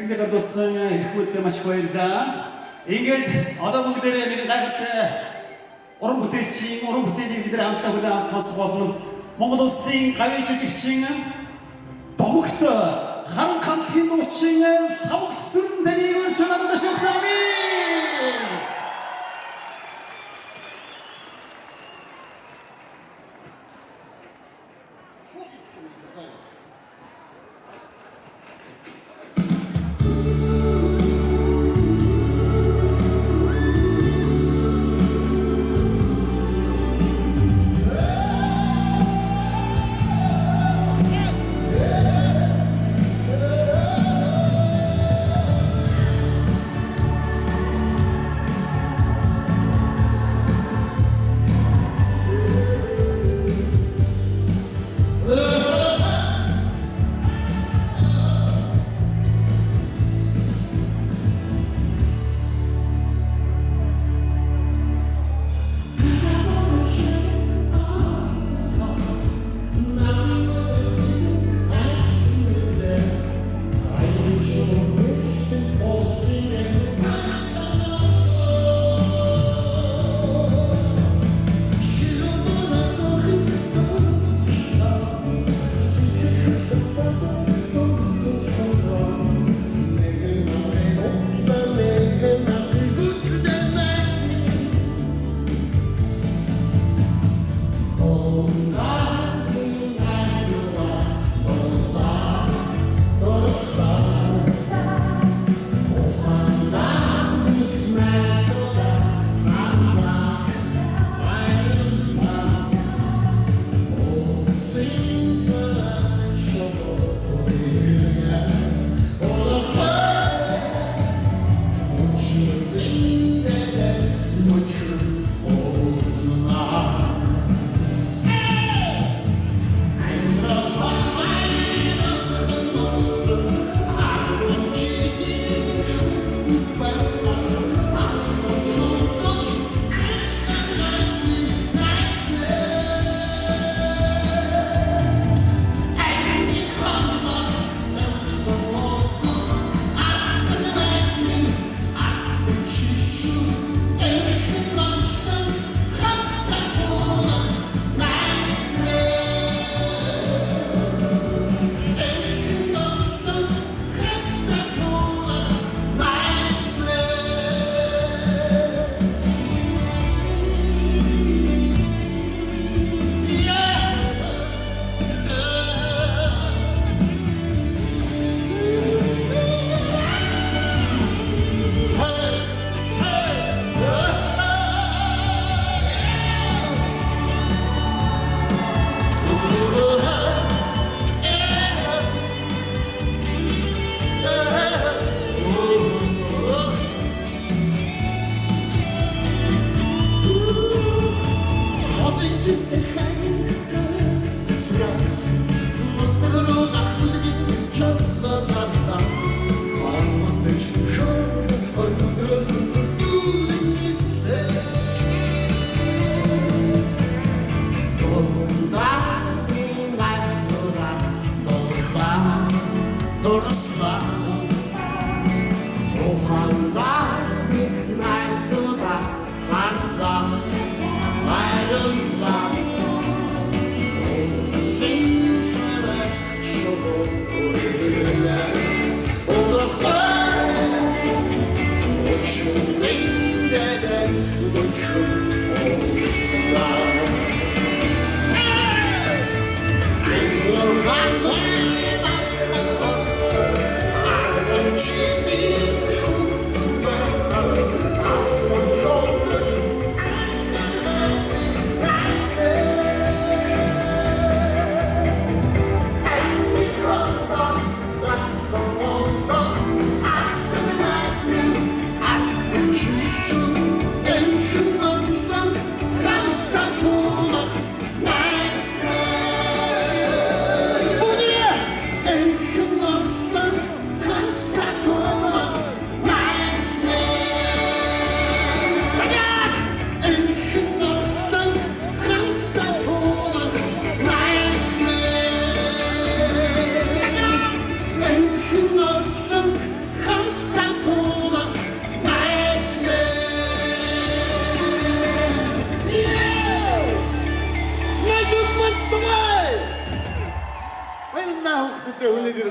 Тэнгэр ордуулсан эрхмүүдтэй маш их баярлалаа. Ингээд одоо бүгдээрээ нэг гайхалтай уран бүтээлийг бид хамтдаа хүлээн авч сонсох болно. Монгол улсын гавьяа жүжигчин Домогт харан хамтын дуучин Савгсүрэн таныг өрч надад шогтоомий.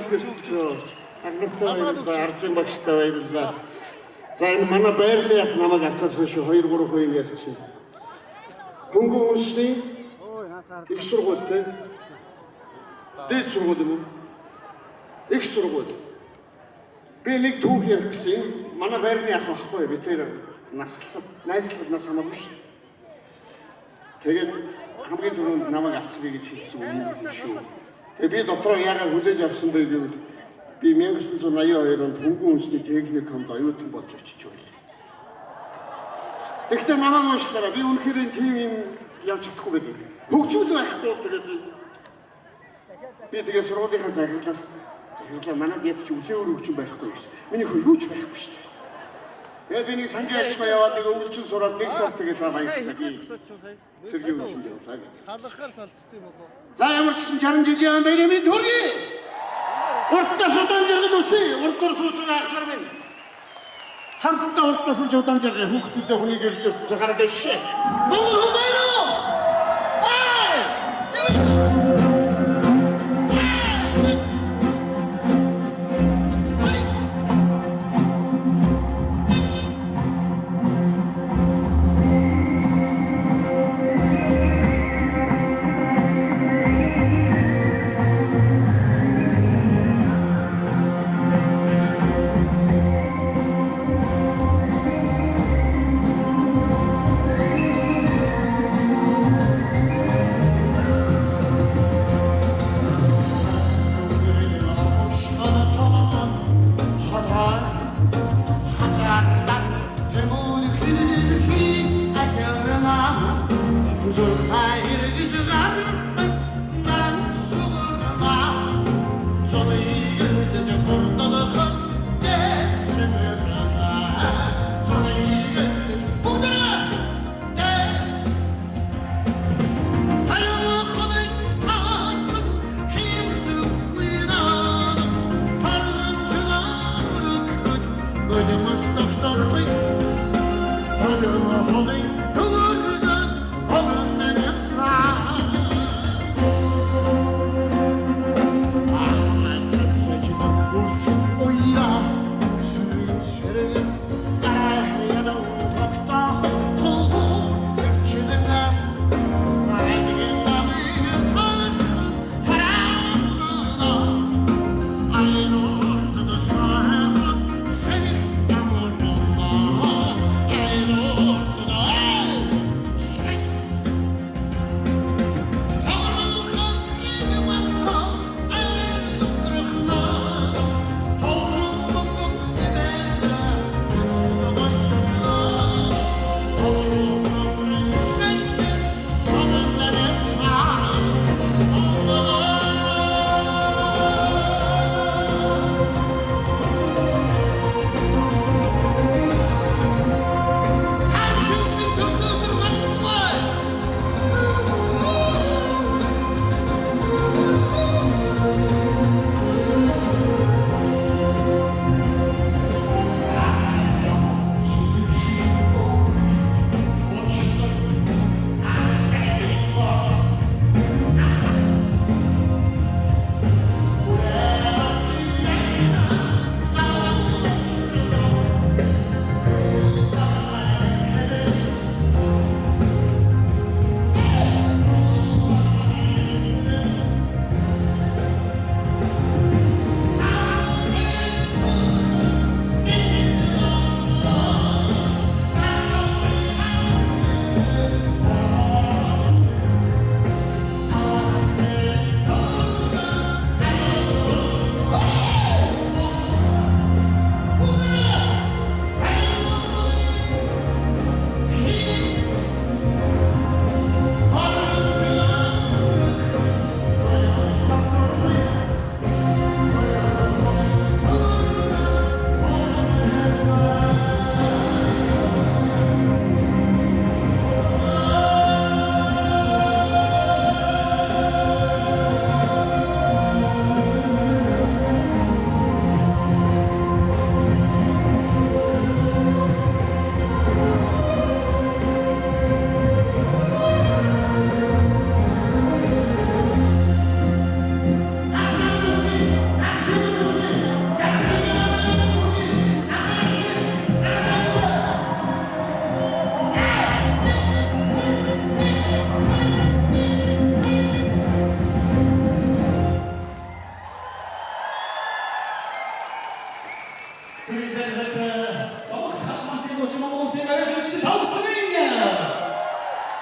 төрөлцөө агнартай аржин багштай баярлалаа. За энэ манай байрны ах намайг артаас шүү 2-3 юм ярьчих. Хөнгөн үнсний их сургуультай. Дээд сургууль юм уу? Их сургууль. Би нэг түүх ярих гэсэн манай байрны ах байхгүй би тэр найзлахад нас хамаагүй шүү. Тэгээд хамгийн түрүүнд намайг авчрыг гэж хэлсэн юм шүү. Тэгээд би дотроо яагаад хүлээж авсан бэ гэвэл би 1982 онд хөнгөн үндэсний техникумд оюутан болж очиж байлаа. Тэгэхдээ намайг уушлаараа би үнэхээр энэ тийм юм явж чадахгүй байлаа. Хөгжүүл байхгүй тэгээд би тэгээ сургуулийнхаа захирлаас манад ядч үлээвэр хөгжин байхгүй гэсэн. Миний хөө юу ч байхгүй шүү дээ. Тэгээд би нэг сангийн ачгаа яваад нэг өвлжин сураад нэг сар тэгээд байгаа юм. Сэргийн хөгжин явуулаа. Халахаар салцдаг болоо. За ямар ч гэсэн 60 жилийн байрны минь төргий. Уртаа судан жаргал үсээ. Уртаа сууж ахнаар минь. Хамтдаа уртаа сууж удаан жаргал хүүхдүүдээ хүнийг ирж өсч гараад ишээ. Монгол хүн байна уу?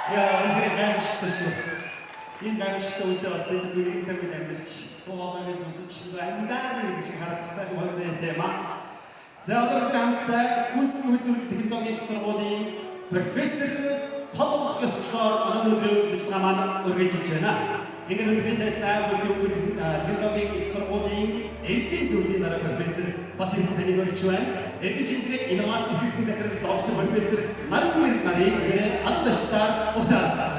오늘의 가요시터쇼. 이 가요시터 올 때 왔을 때 우리 인생을 담을지 또 어머니에서 친구 안다는 것이 가장 큰 번째 테마. За одоо бид хамтдаа хүнс үйлдвэрлэл технологийн сургуулийн профессор цолох ёслоор өнөөдөр үйлчлэгээ маань үргэлжилж байна. Ингээд өнөөдрийн дэсаа хүнс үйлдвэрлэл технологийн сургуулийн элбийн зөвлөлийн дараа профессор Батэр таныг өрч байна. Эдгээр хэмжээ инновац бизнес захирал доктор профессор Марин нарыг алдаштаар утаарцгаая.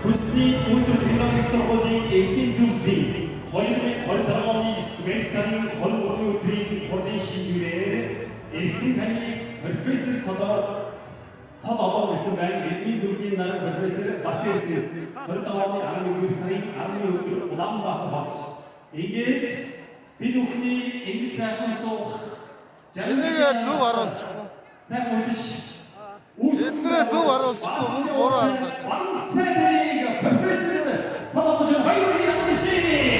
Хүсний үйлдвэрлэл технологийн сургуулийн элбийн зөвлөлийн 2025 оны 9 сарын 23-ны өдрийн хурлын шийдвэрээр эрхэм таны профессор цол олоо гэсэн байна. Элбийн зөвлөлийн дараа профессор Батэр 25 оны 11 сарын 10-ны өдөр Улаанбаатар хот. Ингээд бид бүхний энэ сайхан суух Энийг зөв харуулчихгүй. сайхан үдэш Эднэрээ зөв харуулчихгүй. Мөн гурав харуулж. Вансайдыг профессор цолооч баярын амжилт.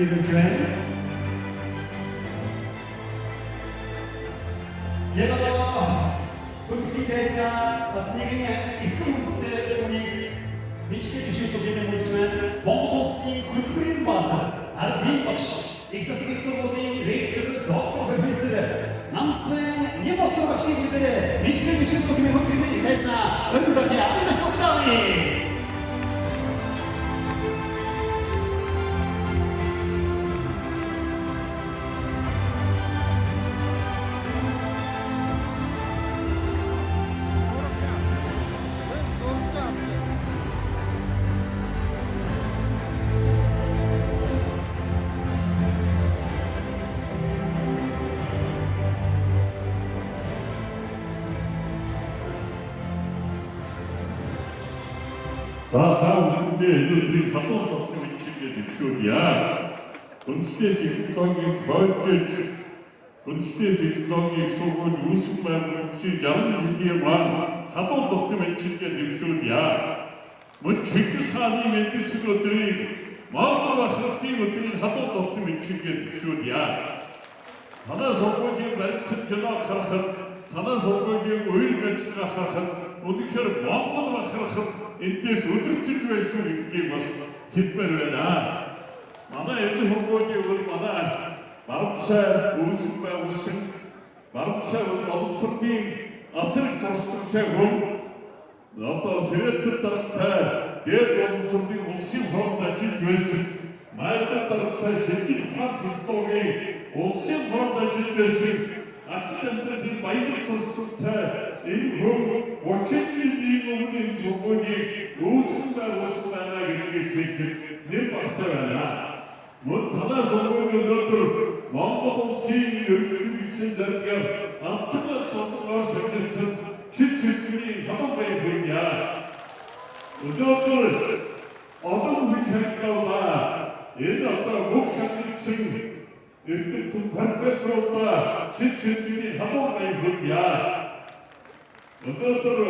зөвлөж байна. Яг бүгдийн дэсна бас нэгэн их хүнтэй хүнийг мичтэй төшөөлөх юм болж байна. Монгол улсын хөтөлбөрийн баатар Ардын багш, их засгийн сургуулийн ректор, доктор профессор Намстрын Немосов багшийн мэдээ мичтэй төшөөлөх юм хөтөлбөрийн дэсна өргөжлөе. Ардын шоктааны За та бүхэндээ өнөөдрийн хатуун тогтмол чиглэл дэвшүүлье. Хүнстэй технологийн коллеж, хүнстэй технологийн сургууль үүсгэн байгуулагчийн 60 жилийн маань хатуун тогтмол чиглэл дэвшүүлье. Мөн Чингис хааны мэдээлэл өдрийн Монгол бахархны өдрийн хатуун тогтмол чиглэл дэвшүүлье. Танай сургуулийн баримтат кино харахад, танай сургуулийн үйл ажиллагаа харахад өнөөдөр Монгол бахархад эндээс өдөртөж байсан гэдгийг бас хэлмээр байна. Манай эдийн сургуулийн бол манай баримтсай үүсгэн байгуулсан баримтсай боловсролын асар их туршлагатай хүн одоо Сэвэтэр даргатай дээд боловсролын улсын хурлд ажиллаж байсан Майдан даргатай шинжлэх ухааны технологийн улсын хурлд ажиллаж байсан Ачаалтын баялаг туршлагатай энэ хүн 30 жилийн өмнө сургуулийн үүсгэн байгуулсан байна гэдгийг хэлэхэд нэр багтаа байна. Мөн танай сургуулийн өнөөдөр Монгол улсын ерөнхий бичгийн заргаар алтан цонхоор шилжүүлсэн шид шидний хатан баяр хүрнэ. Өнөөдөр одон бичгээс энэ одоо бүх шатлцсан эрдэм түн профессорудаа шид шидний хатан баяр хүрнэ. Өнөөдөр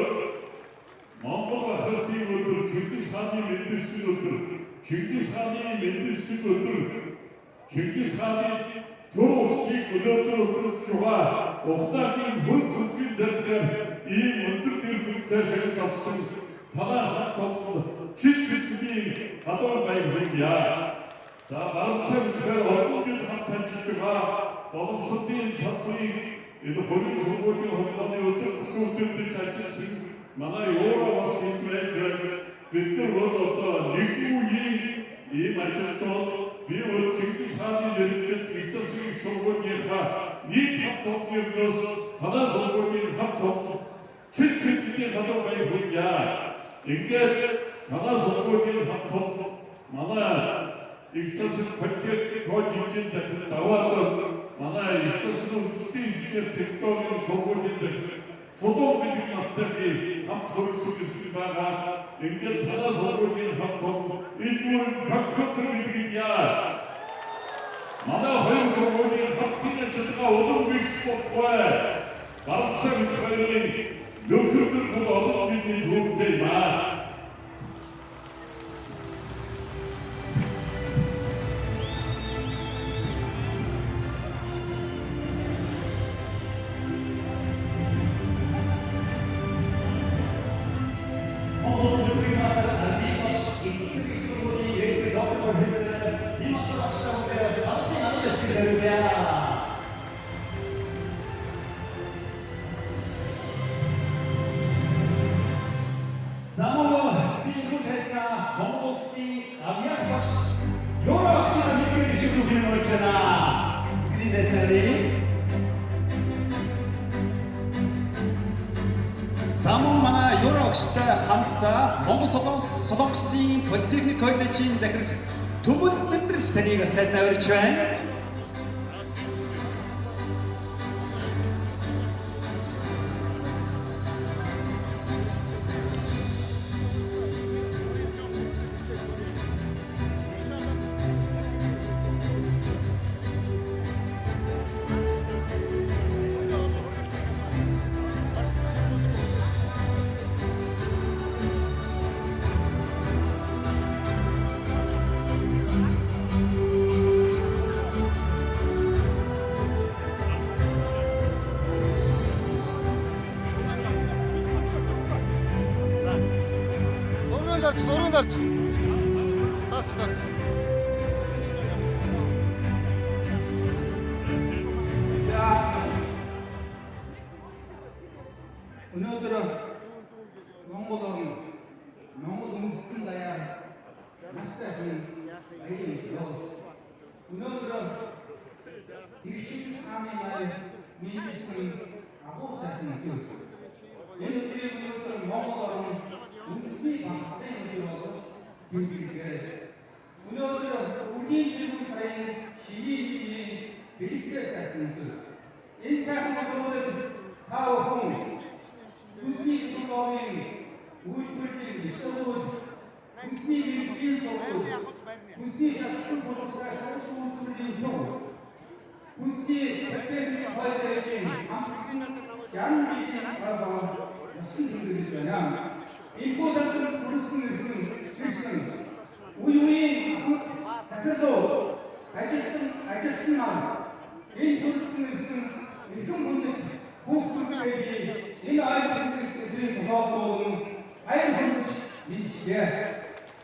Монгол бахархны өдөр Чингис хааны мэдээлэл өдөр Чингис хааны мэдээлэл өдөр Чингис хааны төр улсыг өнөөдөр өдөрт жугаа ухтаагийн хүн зүтгэн зэргээр ийм өндөр нэр хүнтэй шагнал авсан танай хамт шидний хатан баяр хүрнэ. За баруун бүхээр орчууд хамт ажиллаж байгаа боловсролын салбарын энэ хөрийн сургуулийн холбооны өдөр төсөвлөлдөж ажилласан манай Евро бас хэлбэрээр бид нар одоо нэгэн үеийн ийм ажилтнууд би өөр Чингис хааны нэрээр их засгийн сургуулийнхаа нийт хамт олонноос танай сургуулийн хамт олон чичигний хатан баяр хүрнэ. Ингээд танай сургуулийн хамт олон манай их засгийн политик коллежийн дахин даваад манай их засгийн үндэсний инженер технологийн сургуулийн дахин чулуу бидний наттай хамт хөрөлцүүлсэн байгаа. Ингээд танай сургуулийн хамт олон эдгээр компьютер билгийя. Манай хоёр сургуулийн хамтын ажиллагаа удам бийс болтугай. Баруун бүхэрийн нөхөрлөл бол олон жилийн түүхтэй маа. Замун манай Евро багштай хамтдаа Монгол Солонгосын политехник коллежийн захирал Төмөн Дэмбэрл таныг бас тайснаа урьж байна. дарч, зураг дарч. Дарч. Өнөөдөр Монгол орн Монгол үндэстэн даяар маш сайхан баярын өдөр. Өнөөдөр ирчим сааны май минийсэн агуу сайхан өдөр. Энэ өдрийг өнөөдөр Монгол орн үндэсний багтын өдөр болгож дүрмжилгээ. Өнөөдөр өвлийн тэргүүн сарын шинийн бэлэгтэй сайхан өдөр. Энэ сайхан өдрүүдэд та бүхэн Хүнсний технологийн үйлдвэрлэлийн экспорт, хүнсний эрхлэлийн сургууль, хүнсний шатсан сургалтын сургууль үйлдвэрлэлийн төв, хүнсний бактерийн хоёрын хамтлагийн 60 жилийн гараа насан туршиж байна. Энэхүү дандрын төрөлсөн ирсэн үеийн ахмад захирлууд ажилтан нар энэ төрөлсөн ирсэн эрхэм хүндэт хүүхдүүдээ энэ айлын өдрийн тохиолдол нь аян хөнгөж мэдчихээ.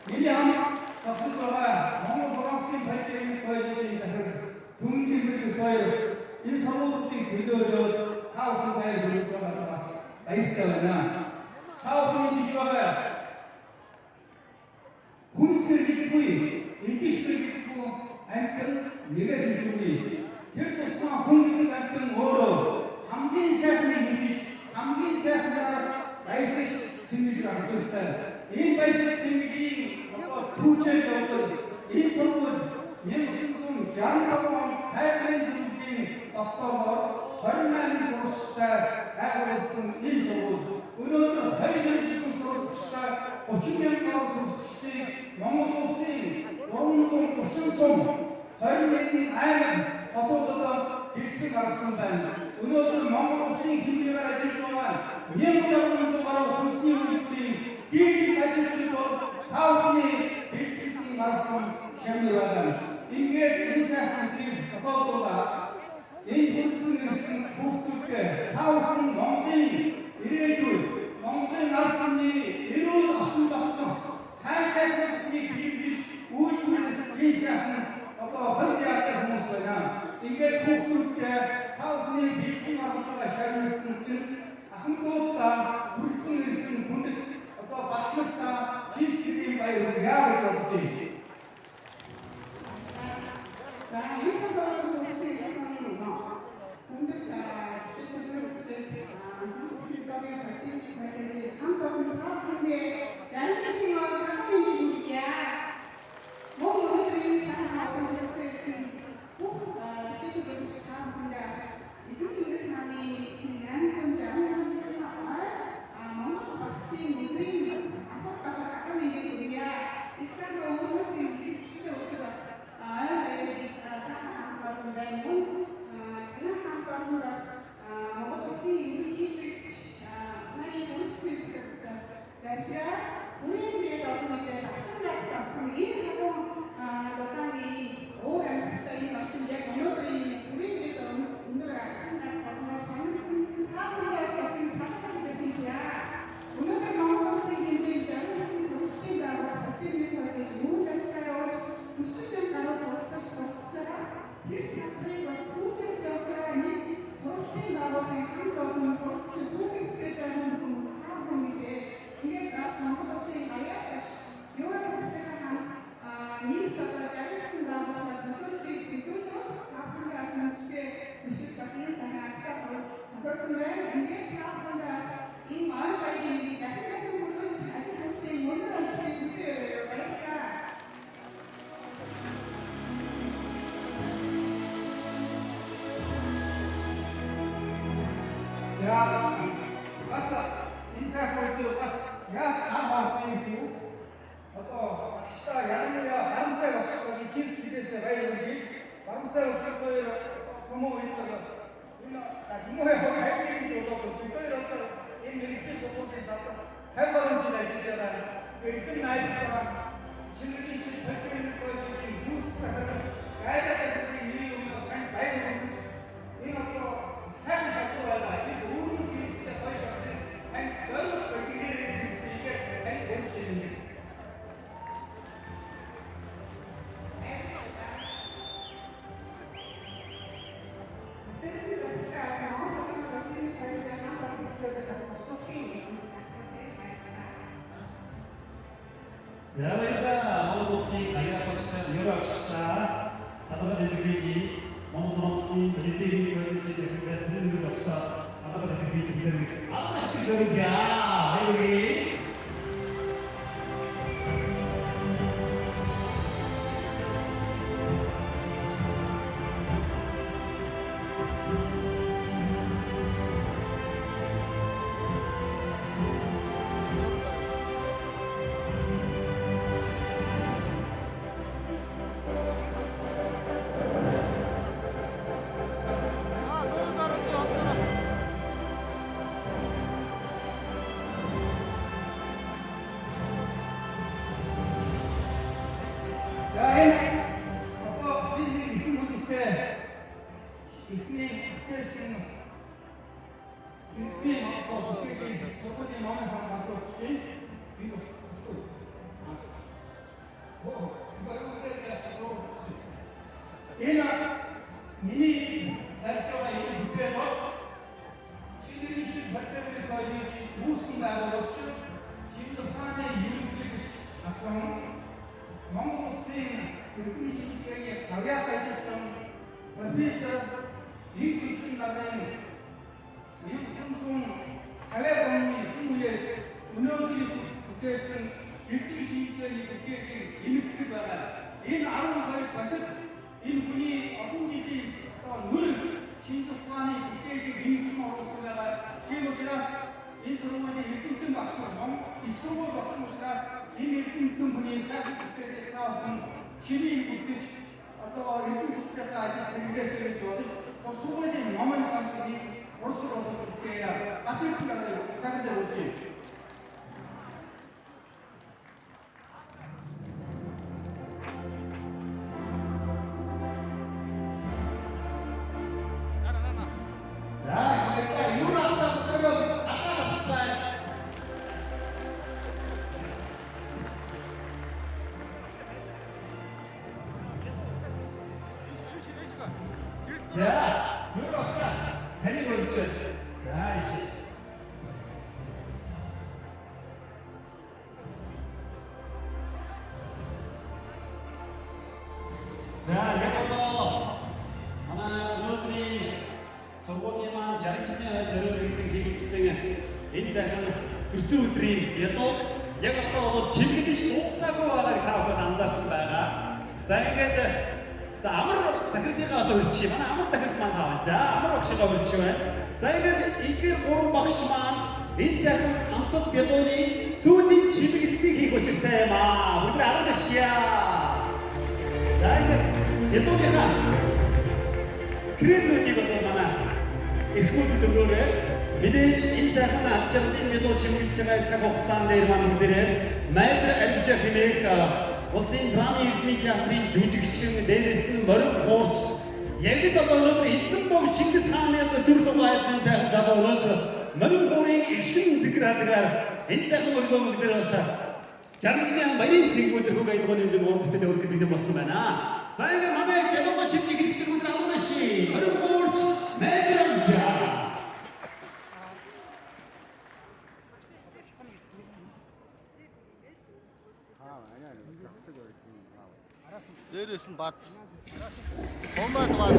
Миний хамт зогсож байгаа Монгол Солонгосын Политехник коллежийн захирал Дүнгийн Мэргэжил хоёр энэ сургуулийг төлөөлөөд та бүхэн баяр хүргэж байгааг бас баяртай байна. Та бүхэн мэдж байгаа хүнс хэрэггүй, эдгэж хэрэггүй амьтан нэгэ хэмжүүний тэр тусмаа хүн амьтан өөрөө хамгийн сайхныг мэдж хамгийн сайхнаар баясаж цэмжиг авч байгаа. Энэ баясаж цэмжгийн түүчээр явдаг энэ сургууль 1965 онд сайхны цэмжгийн тогтоомоор 28 сурагчтай байгуулагдсан энэ сургууль өнөөдөр 2000 шигэн сурагчтай 30,000 гаруй төгсөгчдийг Монгол улсын 330 сум 21 аймаг хотуудад бэлтгэн гаргасан байна. Өнөөдөр Монгол улсын хэмжээгээр ажиллаж байгаа 1400 гаруй хүнсний үйлдвэрийн биеийн ажилчид бол та бүхний бэлтгэсэн гаргасан шамнар байна. Ингээд энэ сайхан өдрийг тохиолдуулаад энэ хүрсэн ирсэн хүүхдүүдтэй та бүхэн Монголын ирээдүйн Монголын ард түмний эрүүл асан тогтнох сайхан бүхнийг биелгэж үйлдвэрлэх энэ сайхан хойд яатай хүмүүс байна. Ингээд хүүхдүүдтэй та бүхний бэлтгэн гаргаж байгаа шагналт чинь ахмадуудаа хүрсэн ирсэн хүндэт багшлалтаа хийх баяр яаж болж байна. За энэ сургуулийн хүрсэн ирсэн хүндэт хамт олон та бүхэндээ жаргалын цагааны үея мөн өнөөдрийн санаа хүрсэн ирсэн бүх зэвсэгчдээс та бүхэндээ эзэнчээс наны нэгсэн 860 жилийн Монгол багтын өдрийн бас ахад цагааны үея ихсэн өөрөөсөө хэлэхдээ өдөр бас баярыг сайхан болон байна. Энэ хамт олон бас Монгол улсын ерөнхийлөгч нарын үйлчлэгчид захираа бүрийн бид одооний дахин авсан энэ хаван болооны өөр амьсгалтай энэ орчинд яг өнөөдрийн бүрийн бид өндөр дахин авсан шансан таавраас дахин талхал гэдэг яа. Өнөөдөр Монгол улсын хэмжээнд 69 сургалтын байгууллага Политехник коллеж үйл ажиллагаа явуулж 40,000 гаруй суралцагч суралцж байгаа. Тэр салбарыг бас түүчилж явж байгаа нэг сургалтын байгууллагын хамт олон суралцч түүхийг бүтээж байгаа хүн хаагүй. Тэгээд бас Монгол улсын аяач Еврозоны хамт нийт одоо 69 байгууллага төлөвлөлтийг төлөвлөсөн. Хаагүй мэдчтэй бишиг бас энэ санаа асах тохиолсон байна. Ингээд хаагүй ийм ой баярыг дахин хүргэж ажил үйлсийн өндөр амжилтыг хүсье баярлалаа. За бас энэ сайхан өдөр бас яаж анхаарсан юм одоо агшаа яамаа хамсаа багшаа гинт хилээсээ баяр үргэлж хамсаа багшаа томоо энэ гимоя хайрын жолоо бидээр одоо энэ мэрэгчлийн сургуулийн салбар 50 гаруй жил ажиллаж байгаа. Эрдэнэ найзгаа шинэний Политехник коллежийн бүс захирал гайдагчдын нэр өмнө тань баяр хүргэж энэ одоо сайн салбар байна. Энэ өөрөөр хэлбэл гоё шатны тань зөв байгээрээ хийсэйгээ тань өгч юм. За баярлалаа. Монгол улсын аяа багш Юрагшта хадгалт эдгэрийг Монгол улсын политикийн хөрөнгөний захирал төлөвлөлт багшаас хадгалт эдгэрийг албаш зөвлөе. Баярлалаа. Монгол улсын эрдэнэ чиглэлийн авиа ажилтан профессор Игвишин нарын 1950 оны хүн үеэс өнөөдрийг бүтээсэн эрдэнэ чиглэлийн бүтээгдэхүүн эмэгтэй байгаа. Энэ 12 батд энэ хүний олон жилийн нөр шинэ ухааны бүтээгдэхүүн эмэгтэй оруулсан байгаа. Тийм учраас энэ сургуулийн эрдэнэтэн багш их сургууль болсон учраас энэ эрдэнэтэн хүний сайхан бүтээгдэхүүн таавхан шинийг бүтгэж одоо эрдэнэ судалгааны ажил хэрэглээсэй гэж бодож сургуулийн номын самтыг урсгал болгож өгье. Батэрдэн дараа цагт өгч. 자, 유럽사 달리고 있죠. 자, 이제. 자, 여러분, 하나 오늘이 서울에만 자립지냐 저런 기획생은 인사는 글쓰우드림 예도 예가 질기듯이 목사고 와가지고 다 앉았습니다. 자, 이제 자, 아무로 자그리 가서 그렇지만 아무 자그리만 다 자, 아무로 혹시가 그렇지만 자, 이게 고른 박시만 인생은 암컷 배도니 수진 집이 뛰기고 있을 때마 우리 아저씨야. 자, 이제 배도니가 그래도 이거도 많아. 이거도 노래 мэдээж энэ сайхан ачаалтын мэдoo чимгэлцээ цаг хугацаанд дээр маань бүгдээ майд авчиж хэмээх улсын драмын эрдмийн театрын жүжигчин дээрээс нь морин хуурч яг л одоо өнөөдөр эзэн бог Чингис хааны одоо төрөл баярын сайхан залуу өнөөдрөөс морин хуурын игшин зэгрээдгээр энэ сайхан өргөө бүгдээ бас жаргалын баярын цэнгүүд хөг аялгын юм уу бүтээл өргөд бэлэн болсон байна. За ингэ манай бэлэн чимчиг хэрэгчнүүд алуун ши морин хуурч майд Дээрээс нь бац. Хомбад бац.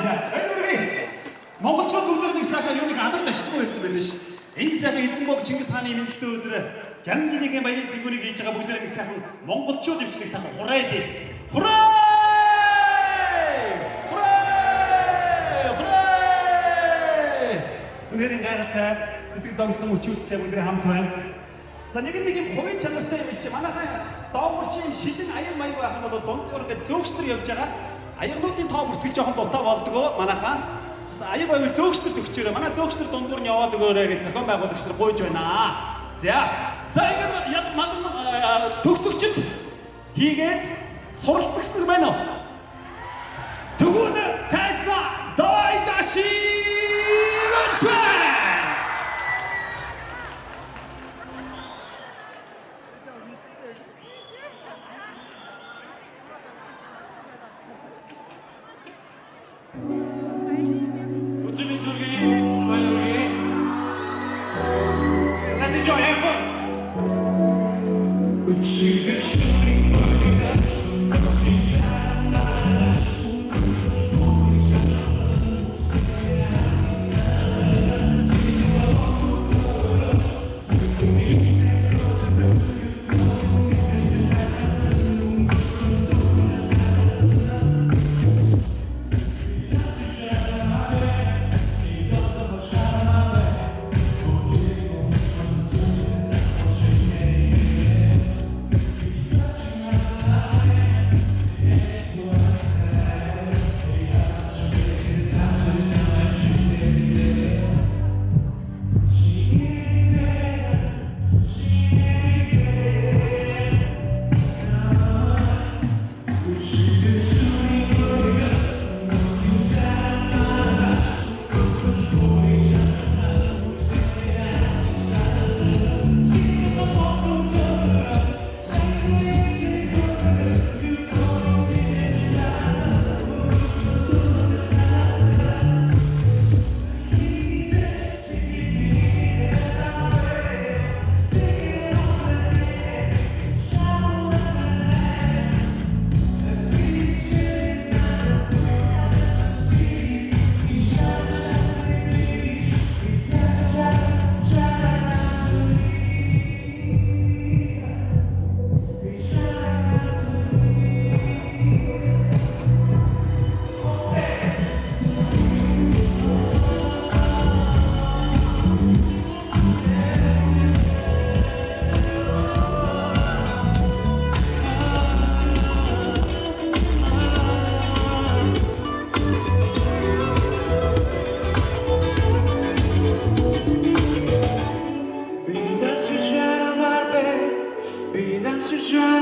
энэ монголчууд бүгд нэг сайхан юуныг алга дашдаггүй байсан байлээ шүү дээ. Энэ сайхан Эзэнбог Чингис хааны мэдсэн өдөр 60 жилийн баярын цэнгүүнийг хийж байгаа бүгд нэг сайхан монголчууд өвчлэг сайхан хурайлээ. Өнөөдрийн гайхалтай сэтгэл догтлон өчүүттэй бүгд хамт байна. За нэг юм хувийн чанартай юм чи манайхаа доогуурчин шилэн аян маяг байх юм бол дундуур ингээд зөөгчтөр явж байгаа. Аягнуудын тоо бүртгэл жоохон дутаа болдгоо манайхаа. Аяг байвал зөөгчтөр төгчөөрэй. Манай зөөгчтөр дундуур нь яваад өгөөрэй гэж зохион байгуулагч нар гуйж байна. За яг манай төгсөгчд хийгээд суралцагч нар байна уу? Тэгвэл тайсна дайдаши Bir dans sur Jeanne Marbe, bir dans sur Jeanne